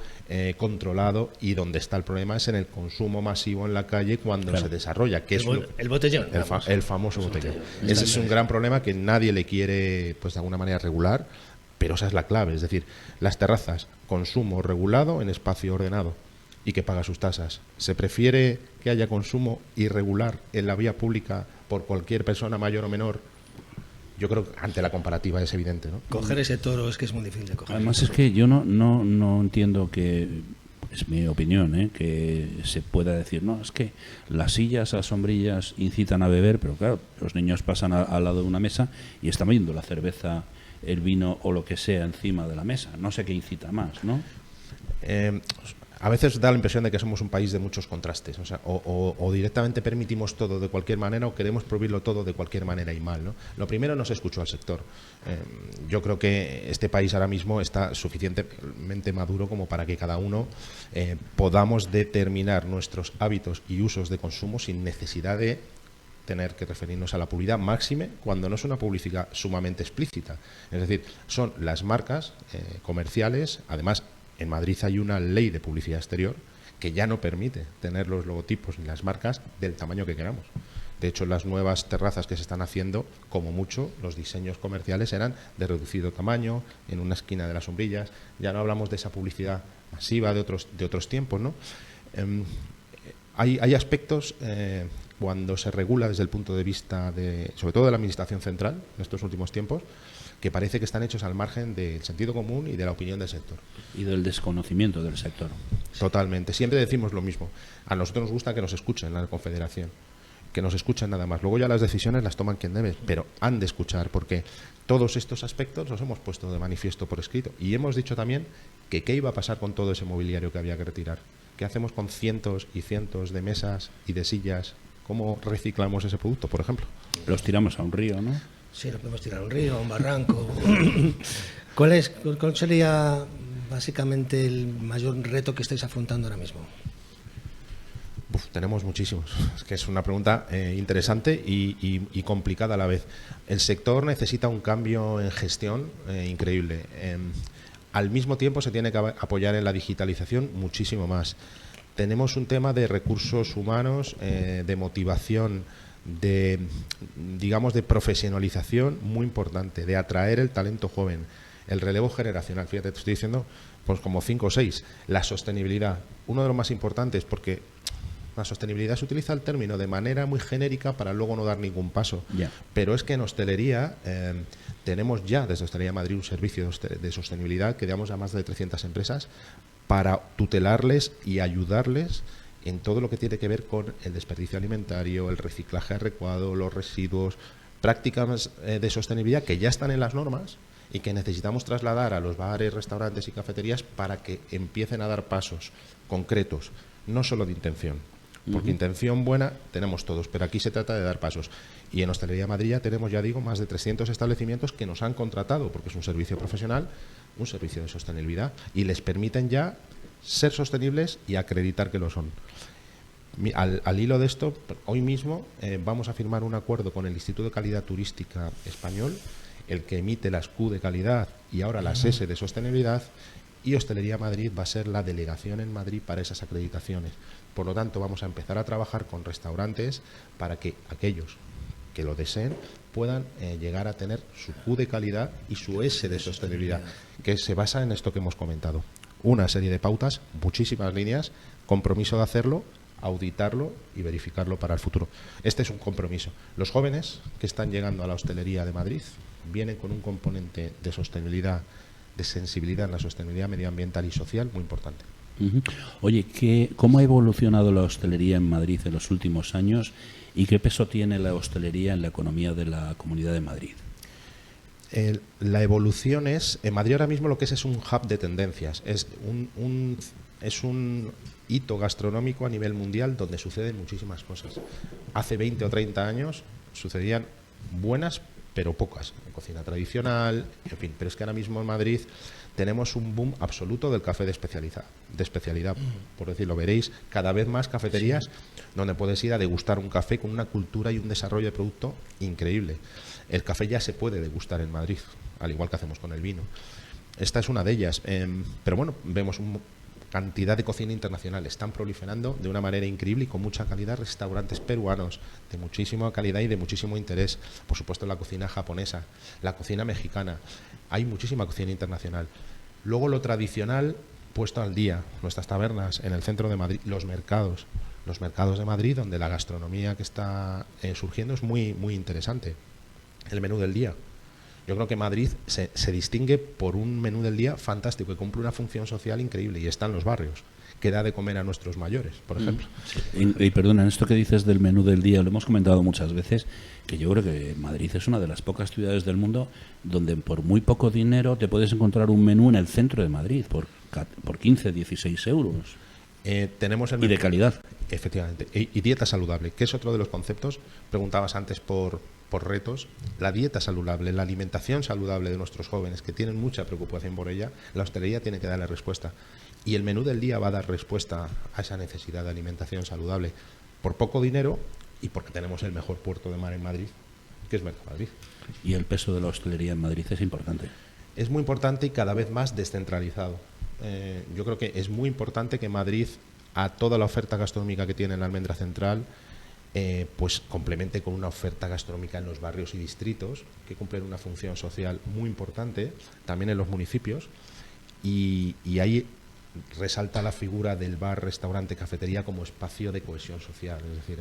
controlado, y donde está el problema es en el consumo masivo en la calle cuando se desarrolla, que el botellón. El famoso botellón. Ese es un gran problema que nadie le quiere, pues de alguna manera, regular, pero esa es la clave. Es decir, las terrazas, consumo regulado en espacio ordenado y que paga sus tasas. ¿Se prefiere que haya consumo irregular en la vía pública por cualquier persona mayor o menor? Yo creo que ante la comparativa es evidente, ¿no? Coger ese toro es que es muy difícil de coger. Además es que yo no entiendo que, es mi opinión, que se pueda decir, no, es que las sillas, las sombrillas incitan a beber, pero claro, los niños pasan al lado de una mesa y están viendo la cerveza, el vino o lo que sea encima de la mesa. No sé qué incita más, ¿no? A veces da la impresión de que somos un país de muchos contrastes, o sea, o directamente permitimos todo de cualquier manera o queremos prohibirlo todo de cualquier manera y mal, ¿no? Lo primero, no se escuchó al sector. Yo creo que este país ahora mismo está suficientemente maduro como para que cada uno podamos determinar nuestros hábitos y usos de consumo sin necesidad de tener que referirnos a la publicidad, máxime cuando no es una publicidad sumamente explícita. Es decir, son las marcas comerciales. Además, en Madrid hay una ley de publicidad exterior que ya no permite tener los logotipos ni las marcas del tamaño que queramos. De hecho, las nuevas terrazas que se están haciendo, como mucho, los diseños comerciales eran de reducido tamaño, en una esquina de las sombrillas. Ya no hablamos de esa publicidad masiva de otros tiempos, ¿no? Hay aspectos cuando se regula desde el punto de vista sobre todo de la administración central en estos últimos tiempos, que parece que están hechos al margen del sentido común y de la opinión del sector. Y del desconocimiento del sector. Totalmente. Siempre decimos lo mismo. A nosotros nos gusta que nos escuchen en la Confederación, que nos escuchen nada más. Luego ya las decisiones las toman quien debe, pero han de escuchar, porque todos estos aspectos los hemos puesto de manifiesto por escrito. Y hemos dicho también que qué iba a pasar con todo ese mobiliario que había que retirar. ¿Qué hacemos con cientos y cientos de mesas y de sillas? ¿Cómo reciclamos ese producto, por ejemplo? Los tiramos a un río, ¿no? Sí, lo podemos tirar a un río, a un barranco. ¿Cuál sería básicamente el mayor reto que estáis afrontando ahora mismo? Tenemos muchísimos. Es que es una pregunta interesante y complicada a la vez. El sector necesita un cambio en gestión increíble. Al mismo tiempo se tiene que apoyar en la digitalización muchísimo más. Tenemos un tema de recursos humanos, de motivación, de profesionalización muy importante, de atraer el talento joven, el relevo generacional. Fíjate, te estoy diciendo pues como 5 o 6. La sostenibilidad, uno de los más importantes, porque la sostenibilidad se utiliza el término de manera muy genérica para luego no dar ningún paso. Yeah. Pero es que en hostelería tenemos ya desde Hostelería Madrid un servicio de sostenibilidad que damos a más de 300 empresas para tutelarles y ayudarles en todo lo que tiene que ver con el desperdicio alimentario, el reciclaje adecuado, los residuos, prácticas de sostenibilidad que ya están en las normas y que necesitamos trasladar a los bares, restaurantes y cafeterías para que empiecen a dar pasos concretos, no solo de intención. Porque intención buena tenemos todos, pero aquí se trata de dar pasos. Y en Hostelería Madrid ya tenemos, ya digo, más de 300 establecimientos que nos han contratado, porque es un servicio profesional, un servicio de sostenibilidad, y les permiten ya ser sostenibles y acreditar que lo son. Al hilo de esto, hoy mismo vamos a firmar un acuerdo con el Instituto de Calidad Turística Español, el que emite las Q de calidad y ahora las S de sostenibilidad, y Hostelería Madrid va a ser la delegación en Madrid para esas acreditaciones. Por lo tanto, vamos a empezar a trabajar con restaurantes para que aquellos que lo deseen puedan llegar a tener su Q de calidad y su S de sostenibilidad, que se basa en esto que hemos comentado. Una serie de pautas, muchísimas líneas, compromiso de hacerlo, auditarlo y verificarlo para el futuro. Este es un compromiso. Los jóvenes que están llegando a la hostelería de Madrid vienen con un componente de sostenibilidad, de sensibilidad en la sostenibilidad medioambiental y social muy importante. Oye, ¿cómo ha evolucionado la hostelería en Madrid en los últimos años y qué peso tiene la hostelería en la economía de la Comunidad de Madrid? La evolución en Madrid ahora mismo lo que es un hub de tendencias, es un hito gastronómico a nivel mundial donde suceden muchísimas cosas. Hace 20 o 30 años sucedían buenas pero pocas, en cocina tradicional, en fin, pero es que ahora mismo en Madrid tenemos un boom absoluto del café de especialidad, por decirlo, veréis cada vez más cafeterías donde puedes ir a degustar un café con una cultura y un desarrollo de producto increíble. El café ya se puede degustar en Madrid, al igual que hacemos con el vino. Esta es una de ellas, pero bueno, vemos cantidad de cocina internacional, están proliferando de una manera increíble y con mucha calidad restaurantes peruanos de muchísima calidad y de muchísimo interés. Por supuesto la cocina japonesa, la cocina mexicana, hay muchísima cocina internacional. Luego lo tradicional puesto al día, nuestras tabernas en el centro de Madrid, los mercados de Madrid donde la gastronomía que está surgiendo es muy, muy interesante. El menú del día. Yo creo que Madrid se distingue por un menú del día fantástico, que cumple una función social increíble y está en los barrios, que da de comer a nuestros mayores, por ejemplo. Y perdona, en esto que dices del menú del día, lo hemos comentado muchas veces, que yo creo que Madrid es una de las pocas ciudades del mundo donde por muy poco dinero te puedes encontrar un menú en el centro de Madrid por 15, 16 euros. Tenemos el y de calidad. Efectivamente. Y dieta saludable, que es otro de los conceptos. Preguntabas antes por retos. La dieta saludable, la alimentación saludable de nuestros jóvenes, que tienen mucha preocupación por ella, la hostelería tiene que darle respuesta. Y el menú del día va a dar respuesta a esa necesidad de alimentación saludable por poco dinero y porque tenemos el mejor puerto de mar en Madrid, que es Mercamadrid. Y el peso de la hostelería en Madrid es importante. Es muy importante y cada vez más descentralizado. Yo creo que es muy importante que Madrid, a toda la oferta gastronómica que tiene en la Almendra Central, pues complemente con una oferta gastronómica en los barrios y distritos que cumplen una función social muy importante, también en los municipios, y ahí resalta la figura del bar, restaurante, cafetería como espacio de cohesión social. Es decir,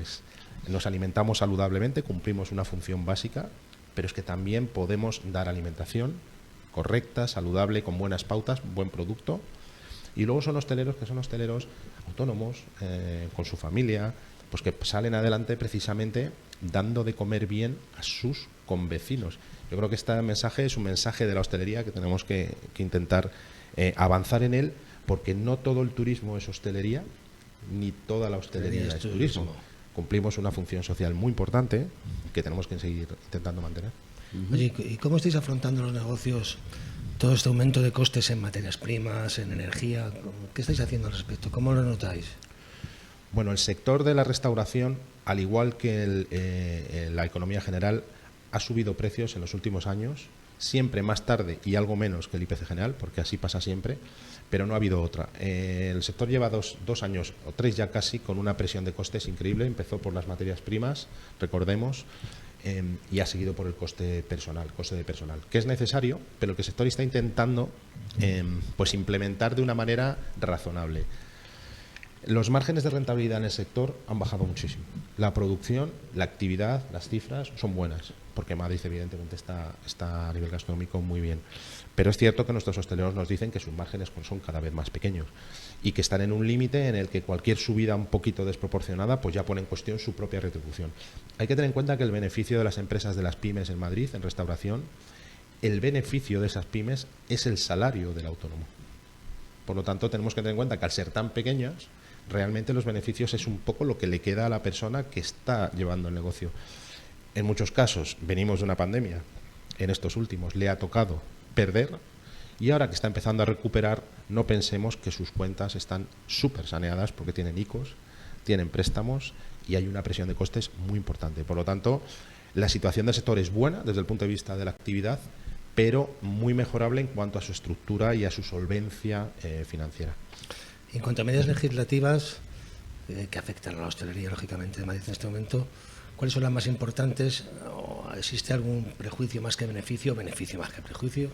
nos alimentamos saludablemente, cumplimos una función básica, pero es que también podemos dar alimentación correcta, saludable, con buenas pautas, buen producto. Y luego son hosteleros que son hosteleros autónomos, con su familia, pues que salen adelante precisamente dando de comer bien a sus convecinos. Yo creo que este mensaje es un mensaje de la hostelería que tenemos que intentar avanzar en él, porque no todo el turismo es hostelería, ni toda la hostelería es turismo. Cumplimos una función social muy importante que tenemos que seguir intentando mantener. Oye, ¿y cómo estáis afrontando los negocios todo este aumento de costes en materias primas, en energía? ¿Qué estáis haciendo al respecto? ¿Cómo lo notáis? Bueno, el sector de la restauración, al igual que la economía general, ha subido precios en los últimos años, siempre más tarde y algo menos que el IPC general, porque así pasa siempre, pero no ha habido otra. El sector lleva dos años, o 3 ya casi, con una presión de costes increíble. Empezó por las materias primas, recordemos, y ha seguido por el coste de personal, que es necesario, pero que el sector está intentando pues implementar de una manera razonable. Los márgenes de rentabilidad en el sector han bajado muchísimo. La producción, la actividad, las cifras son buenas, porque Madrid evidentemente está a nivel gastronómico muy bien. Pero es cierto que nuestros hosteleros nos dicen que sus márgenes son cada vez más pequeños y que están en un límite en el que cualquier subida un poquito desproporcionada pues ya pone en cuestión su propia retribución. Hay que tener en cuenta que el beneficio de las empresas de las pymes en Madrid, en restauración, el beneficio de esas pymes es el salario del autónomo. Por lo tanto, tenemos que tener en cuenta que al ser tan pequeñas, realmente los beneficios es un poco lo que le queda a la persona que está llevando el negocio. En muchos casos venimos de una pandemia, en estos últimos le ha tocado perder y ahora que está empezando a recuperar, no pensemos que sus cuentas están súper saneadas porque tienen ICOs, tienen préstamos y hay una presión de costes muy importante. Por lo tanto, la situación del sector es buena desde el punto de vista de la actividad, pero muy mejorable en cuanto a su estructura y a su solvencia financiera. En cuanto a medidas legislativas que afectan a la hostelería, lógicamente, de Madrid en este momento, ¿cuáles son las más importantes? ¿O existe algún prejuicio más que beneficio, beneficio más que prejuicio?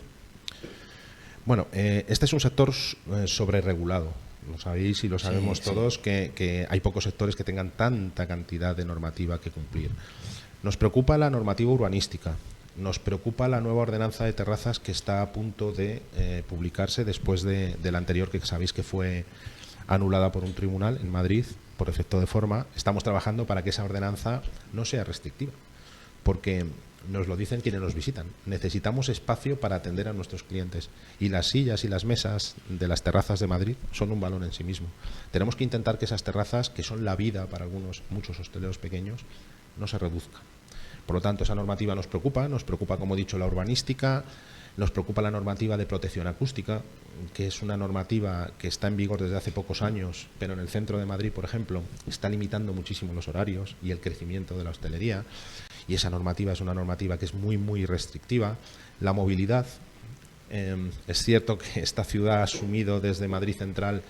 Bueno, este es un sector sobreregulado. Lo sabéis y lo sabemos todos, que hay pocos sectores que tengan tanta cantidad de normativa que cumplir. Nos preocupa la normativa urbanística. Nos preocupa la nueva ordenanza de terrazas que está a punto de publicarse después de la anterior, que sabéis que fue anulada por un tribunal en Madrid por efecto de forma. Estamos trabajando para que esa ordenanza no sea restrictiva, porque nos lo dicen quienes nos visitan. Necesitamos espacio para atender a nuestros clientes y las sillas y las mesas de las terrazas de Madrid son un valor en sí mismo. Tenemos que intentar que esas terrazas, que son la vida para muchos hosteleros pequeños, no se reduzcan. Por lo tanto, esa normativa nos preocupa, como he dicho, la urbanística, nos preocupa la normativa de protección acústica, que es una normativa que está en vigor desde hace pocos años, pero en el centro de Madrid, por ejemplo, está limitando muchísimo los horarios y el crecimiento de la hostelería, y esa normativa es una normativa que es muy, muy restrictiva. La movilidad, es cierto que esta ciudad ha asumido desde Madrid Central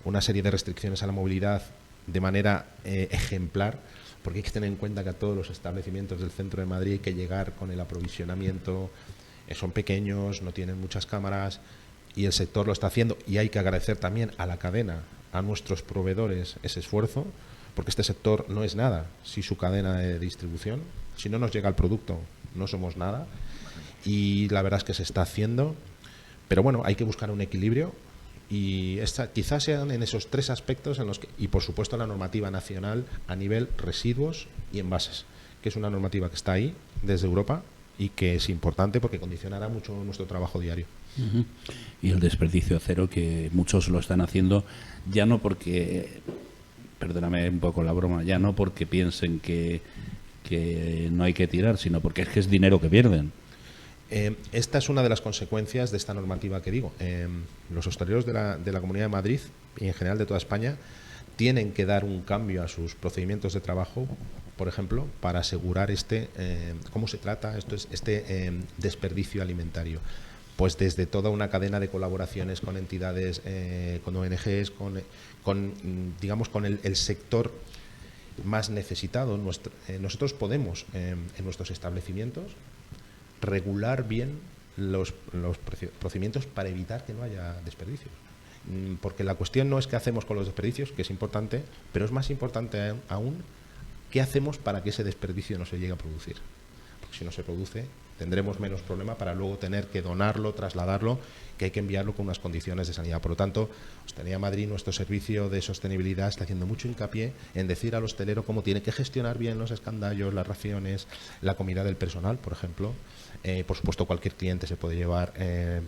una serie de restricciones a la movilidad de manera ejemplar, porque hay que tener en cuenta que a todos los establecimientos del centro de Madrid hay que llegar con el aprovisionamiento, son pequeños, no tienen muchas cámaras y el sector lo está haciendo, y hay que agradecer también a la cadena, a nuestros proveedores ese esfuerzo, porque este sector no es nada si su cadena de distribución, si no nos llega el producto, no somos nada, y la verdad es que se está haciendo, pero bueno, hay que buscar un equilibrio. Y quizás sean en esos 3 aspectos en los que, y por supuesto la normativa nacional a nivel residuos y envases, que es una normativa que está ahí desde Europa y que es importante porque condicionará mucho nuestro trabajo diario. Uh-huh. Y el desperdicio cero, que muchos lo están haciendo, ya no porque, perdóname un poco la broma, ya no porque piensen que no hay que tirar, sino porque es que es dinero que pierden. Esta es una de las consecuencias de esta normativa que digo. Los hosteleros de la Comunidad de Madrid y en general de toda España tienen que dar un cambio a sus procedimientos de trabajo, por ejemplo, para asegurar cómo se trata este desperdicio alimentario. Pues desde toda una cadena de colaboraciones con entidades, con ONGs, con el sector más necesitado. Nosotros podemos, en nuestros establecimientos, regular bien los procedimientos para evitar que no haya desperdicios. Porque la cuestión no es qué hacemos con los desperdicios, que es importante, pero es más importante aún qué hacemos para que ese desperdicio no se llegue a producir. si no se produce, tendremos menos problema para luego tener que donarlo, trasladarlo, que hay que enviarlo con unas condiciones de sanidad. Por lo tanto, Hostelería Madrid, nuestro servicio de sostenibilidad, está haciendo mucho hincapié en decir al hostelero cómo tiene que gestionar bien los escandallos, las raciones, la comida del personal, por ejemplo. Por supuesto, cualquier cliente se puede llevar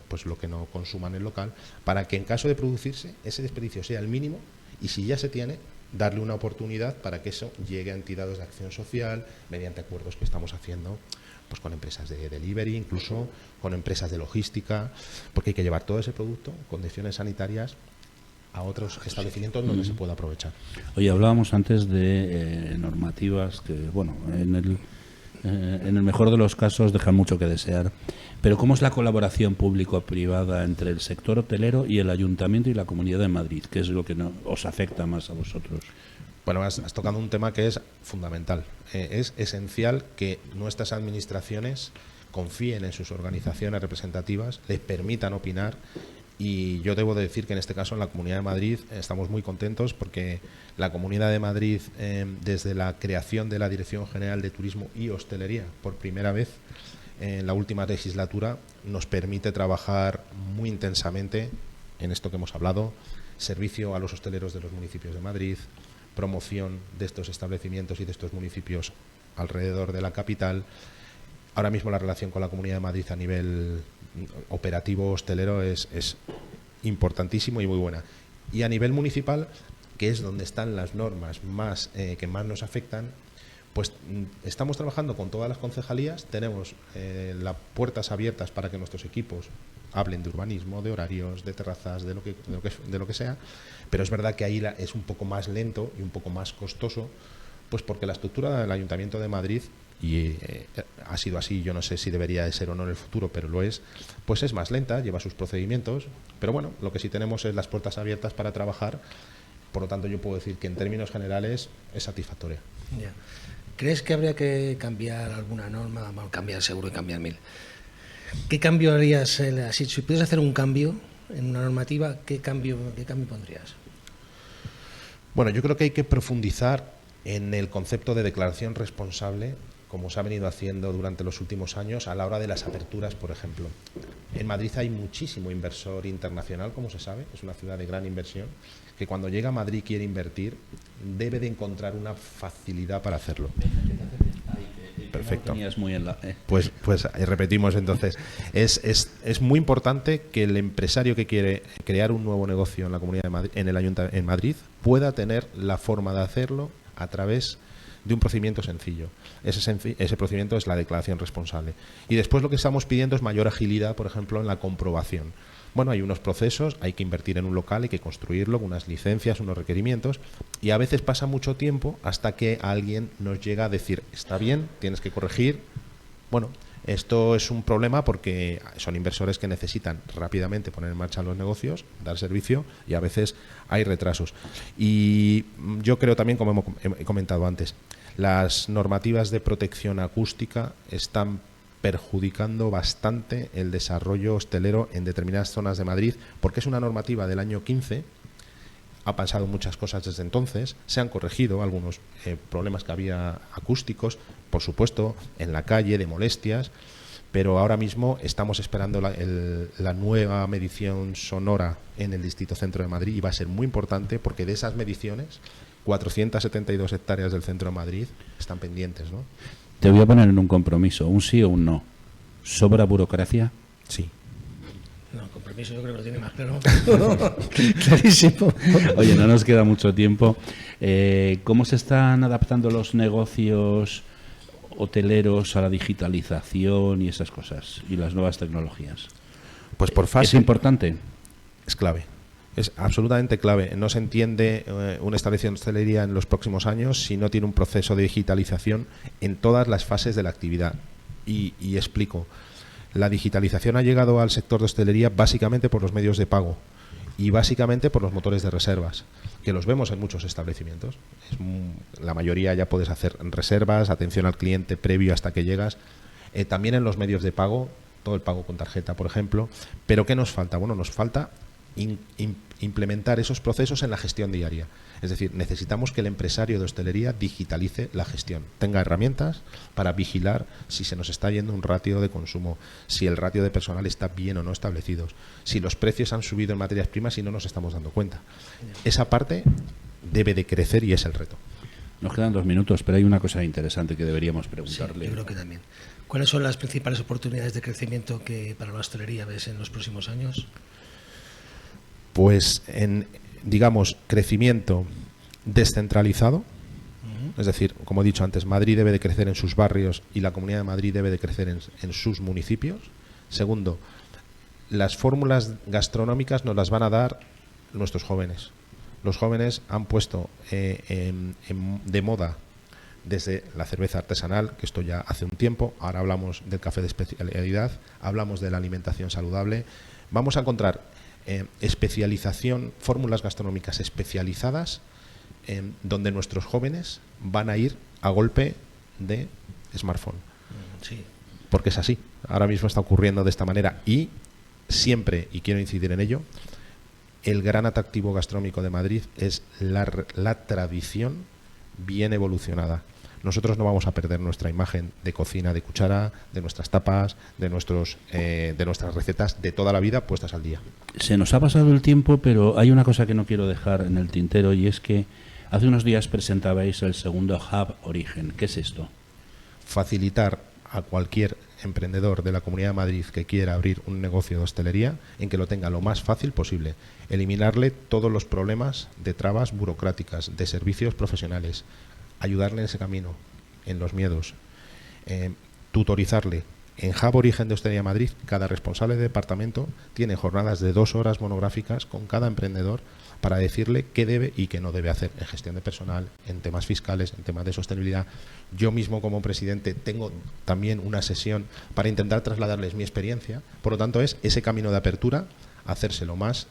pues lo que no consuma en el local, para que en caso de producirse ese desperdicio sea el mínimo, y si ya se tiene, darle una oportunidad para que eso llegue a entidades de acción social mediante acuerdos que estamos haciendo pues con empresas de delivery, incluso con empresas de logística, porque hay que llevar todo ese producto, condiciones sanitarias, a otros establecimientos donde se pueda aprovechar. Oye, hablábamos antes de normativas que, bueno, en el mejor de los casos dejan mucho que desear. Pero ¿cómo es la colaboración público-privada entre el sector hotelero y el Ayuntamiento y la Comunidad de Madrid? ¿Qué es lo que os afecta más a vosotros? Bueno, has tocado un tema que es fundamental. Es esencial que nuestras administraciones confíen en sus organizaciones representativas, les permitan opinar. Y yo debo de decir que en este caso en la Comunidad de Madrid estamos muy contentos porque la Comunidad de Madrid, desde la creación de la Dirección General de Turismo y Hostelería, por primera vez en la última legislatura, nos permite trabajar muy intensamente en esto que hemos hablado: servicio a los hosteleros de los municipios de Madrid, promoción de estos establecimientos y de estos municipios alrededor de la capital. Ahora mismo la relación con la Comunidad de Madrid a nivel operativo hostelero es importantísimo y muy buena. Y a nivel municipal, que es donde están las normas más que más nos afectan, pues estamos trabajando con todas las concejalías, tenemos las puertas abiertas para que nuestros equipos hablen de urbanismo, de horarios, de terrazas, de lo que sea, pero es verdad que ahí es un poco más lento y un poco más costoso, pues porque la estructura del Ayuntamiento de Madrid, y ha sido así, yo no sé si debería de ser o no en el futuro, pero lo es, pues es más lenta, lleva sus procedimientos, pero bueno, lo que sí tenemos es las puertas abiertas para trabajar, por lo tanto yo puedo decir que en términos generales es satisfactoria. Ya. ¿Crees que habría que cambiar alguna norma? Bueno, cambiar seguro y cambiar mil. ¿Qué cambio harías? Si pudieras hacer un cambio en una normativa, ¿qué cambio pondrías? Bueno, yo creo que hay que profundizar en el concepto de declaración responsable, como se ha venido haciendo durante los últimos años a la hora de las aperturas, por ejemplo. En Madrid hay muchísimo inversor internacional, como se sabe, es una ciudad de gran inversión, que cuando llega a Madrid y quiere invertir, debe de encontrar una facilidad para hacerlo. Perfecto. Pues repetimos entonces. Es muy importante que el empresario que quiere crear un nuevo negocio en la Comunidad de Madrid, en Madrid, pueda tener la forma de hacerlo a través de un procedimiento sencillo. Ese procedimiento es la declaración responsable. Y después lo que estamos pidiendo es mayor agilidad, por ejemplo, en la comprobación. Bueno, hay unos procesos, hay que invertir en un local, hay que construirlo, unas licencias, unos requerimientos, y a veces pasa mucho tiempo hasta que alguien nos llega a decir, está bien, tienes que corregir. Bueno, esto es un problema porque son inversores que necesitan rápidamente poner en marcha los negocios, dar servicio, y a veces hay retrasos. Y yo creo también, como he comentado antes, las normativas de protección acústica están perjudicando bastante el desarrollo hostelero en determinadas zonas de Madrid, porque es una normativa del año 15, ha pasado muchas cosas desde entonces, se han corregido algunos problemas que había acústicos, por supuesto, en la calle, de molestias, pero ahora mismo estamos esperando la nueva medición sonora en el Distrito Centro de Madrid, y va a ser muy importante porque de esas mediciones, 472 hectáreas del centro de Madrid están pendientes, ¿no? Te voy a poner en un compromiso, un sí o un no. ¿Sobra burocracia? Sí. No, compromiso yo creo que lo tiene más claro. Clarísimo. Oye, no nos queda mucho tiempo. ¿Cómo se están adaptando los negocios hoteleros a la digitalización y esas cosas, y las nuevas tecnologías? Pues por fase. ¿Es importante? Es clave. Es absolutamente clave. No se entiende un establecimiento de hostelería en los próximos años si no tiene un proceso de digitalización en todas las fases de la actividad. Y explico. La digitalización ha llegado al sector de hostelería básicamente por los medios de pago y básicamente por los motores de reservas, que los vemos en muchos establecimientos. La mayoría ya puedes hacer reservas, atención al cliente previo hasta que llegas. También en los medios de pago, todo el pago con tarjeta, por ejemplo. ¿Pero qué nos falta? Bueno, nos falta implementar esos procesos en la gestión diaria. Es decir, necesitamos que el empresario de hostelería digitalice la gestión, tenga herramientas para vigilar si se nos está yendo un ratio de consumo, si el ratio de personal está bien o no establecidos, si los precios han subido en materias primas y no nos estamos dando cuenta. Esa parte debe de crecer y es el reto. Nos quedan 2 minutos, pero hay una cosa interesante que deberíamos preguntarle. Sí, yo creo que también. ¿Cuáles son las principales oportunidades de crecimiento que para la hostelería ves en los próximos años? Pues digamos, crecimiento descentralizado. Es decir, como he dicho antes, Madrid debe de crecer en sus barrios y la Comunidad de Madrid debe de crecer en sus municipios. Segundo, las fórmulas gastronómicas nos las van a dar nuestros jóvenes. Los jóvenes han puesto de moda desde la cerveza artesanal, que esto ya hace un tiempo, ahora hablamos del café de especialidad, hablamos de la alimentación saludable. Vamos a encontrar especialización, fórmulas gastronómicas especializadas, donde nuestros jóvenes van a ir a golpe de smartphone. Sí. Porque es así, ahora mismo está ocurriendo de esta manera y siempre, y quiero incidir en ello, el gran atractivo gastronómico de Madrid es la tradición bien evolucionada. Nosotros no vamos a perder nuestra imagen de cocina de cuchara, de nuestras tapas, de nuestras recetas de toda la vida puestas al día. Se nos ha pasado el tiempo, pero hay una cosa que no quiero dejar en el tintero y es que hace unos días presentabais el segundo Hub Origen. ¿Qué es esto? Facilitar a cualquier emprendedor de la Comunidad de Madrid que quiera abrir un negocio de hostelería en que lo tenga lo más fácil posible. Eliminarle todos los problemas de trabas burocráticas, de servicios profesionales. Ayudarle en ese camino, en los miedos, tutorizarle. En Hub Origen de Hostelería Madrid, cada responsable de departamento tiene jornadas de 2 horas monográficas con cada emprendedor para decirle qué debe y qué no debe hacer en gestión de personal, en temas fiscales, en temas de sostenibilidad. Yo mismo como presidente tengo también una sesión para intentar trasladarles mi experiencia. Por lo tanto, es ese camino de apertura, hacérselo más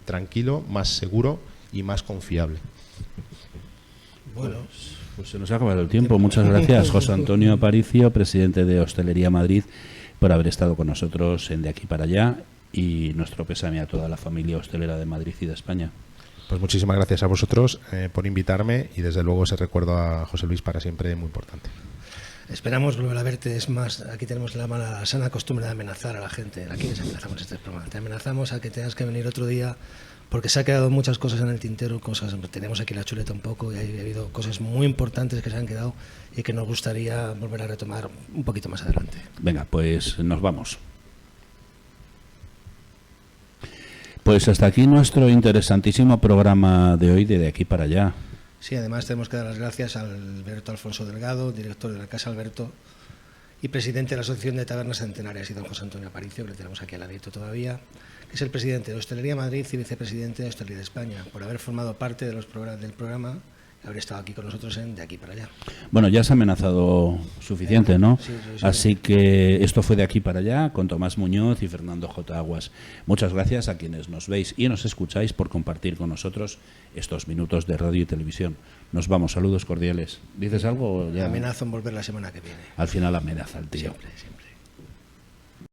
tranquilo, más seguro y más confiable. Bueno, pues se nos ha acabado el tiempo. Muchas gracias, José Antonio Aparicio, presidente de Hostelería Madrid, por haber estado con nosotros en De Aquí para Allá, y nuestro pésame a toda la familia hostelera de Madrid y de España. Pues muchísimas gracias a vosotros por invitarme y desde luego ese recuerdo a José Luis para siempre muy importante. Esperamos volver a verte. Es más, aquí tenemos la mala sana costumbre de amenazar a la gente. Aquí les amenazamos este programa. Te amenazamos a que tengas que venir otro día porque se ha quedado muchas cosas en el tintero, tenemos aquí la chuleta un poco y ha habido cosas muy importantes que se han quedado y que nos gustaría volver a retomar un poquito más adelante. Venga, pues nos vamos. Pues hasta aquí nuestro interesantísimo programa de hoy de Aquí para Allá. Sí, además tenemos que dar las gracias a Alberto Alfonso Delgado, director de la Casa Alberto y presidente de la Asociación de Tabernas Centenarias, y don José Antonio Aparicio, que le tenemos aquí al ladito todavía, que es el presidente de Hostelería Madrid y vicepresidente de Hostelería de España, por haber formado parte de del programa y haber estado aquí con nosotros en De Aquí para Allá. Bueno, ya se ha amenazado suficiente, ¿no? Sí. Así que esto fue De Aquí para Allá con Tomás Muñoz y Fernando J. Aguas. Muchas gracias a quienes nos veis y nos escucháis por compartir con nosotros estos minutos de radio y televisión. Nos vamos, saludos cordiales. ¿Dices algo? Ya... Amenazo en volver la semana que viene. Al final amenaza el tío. Siempre.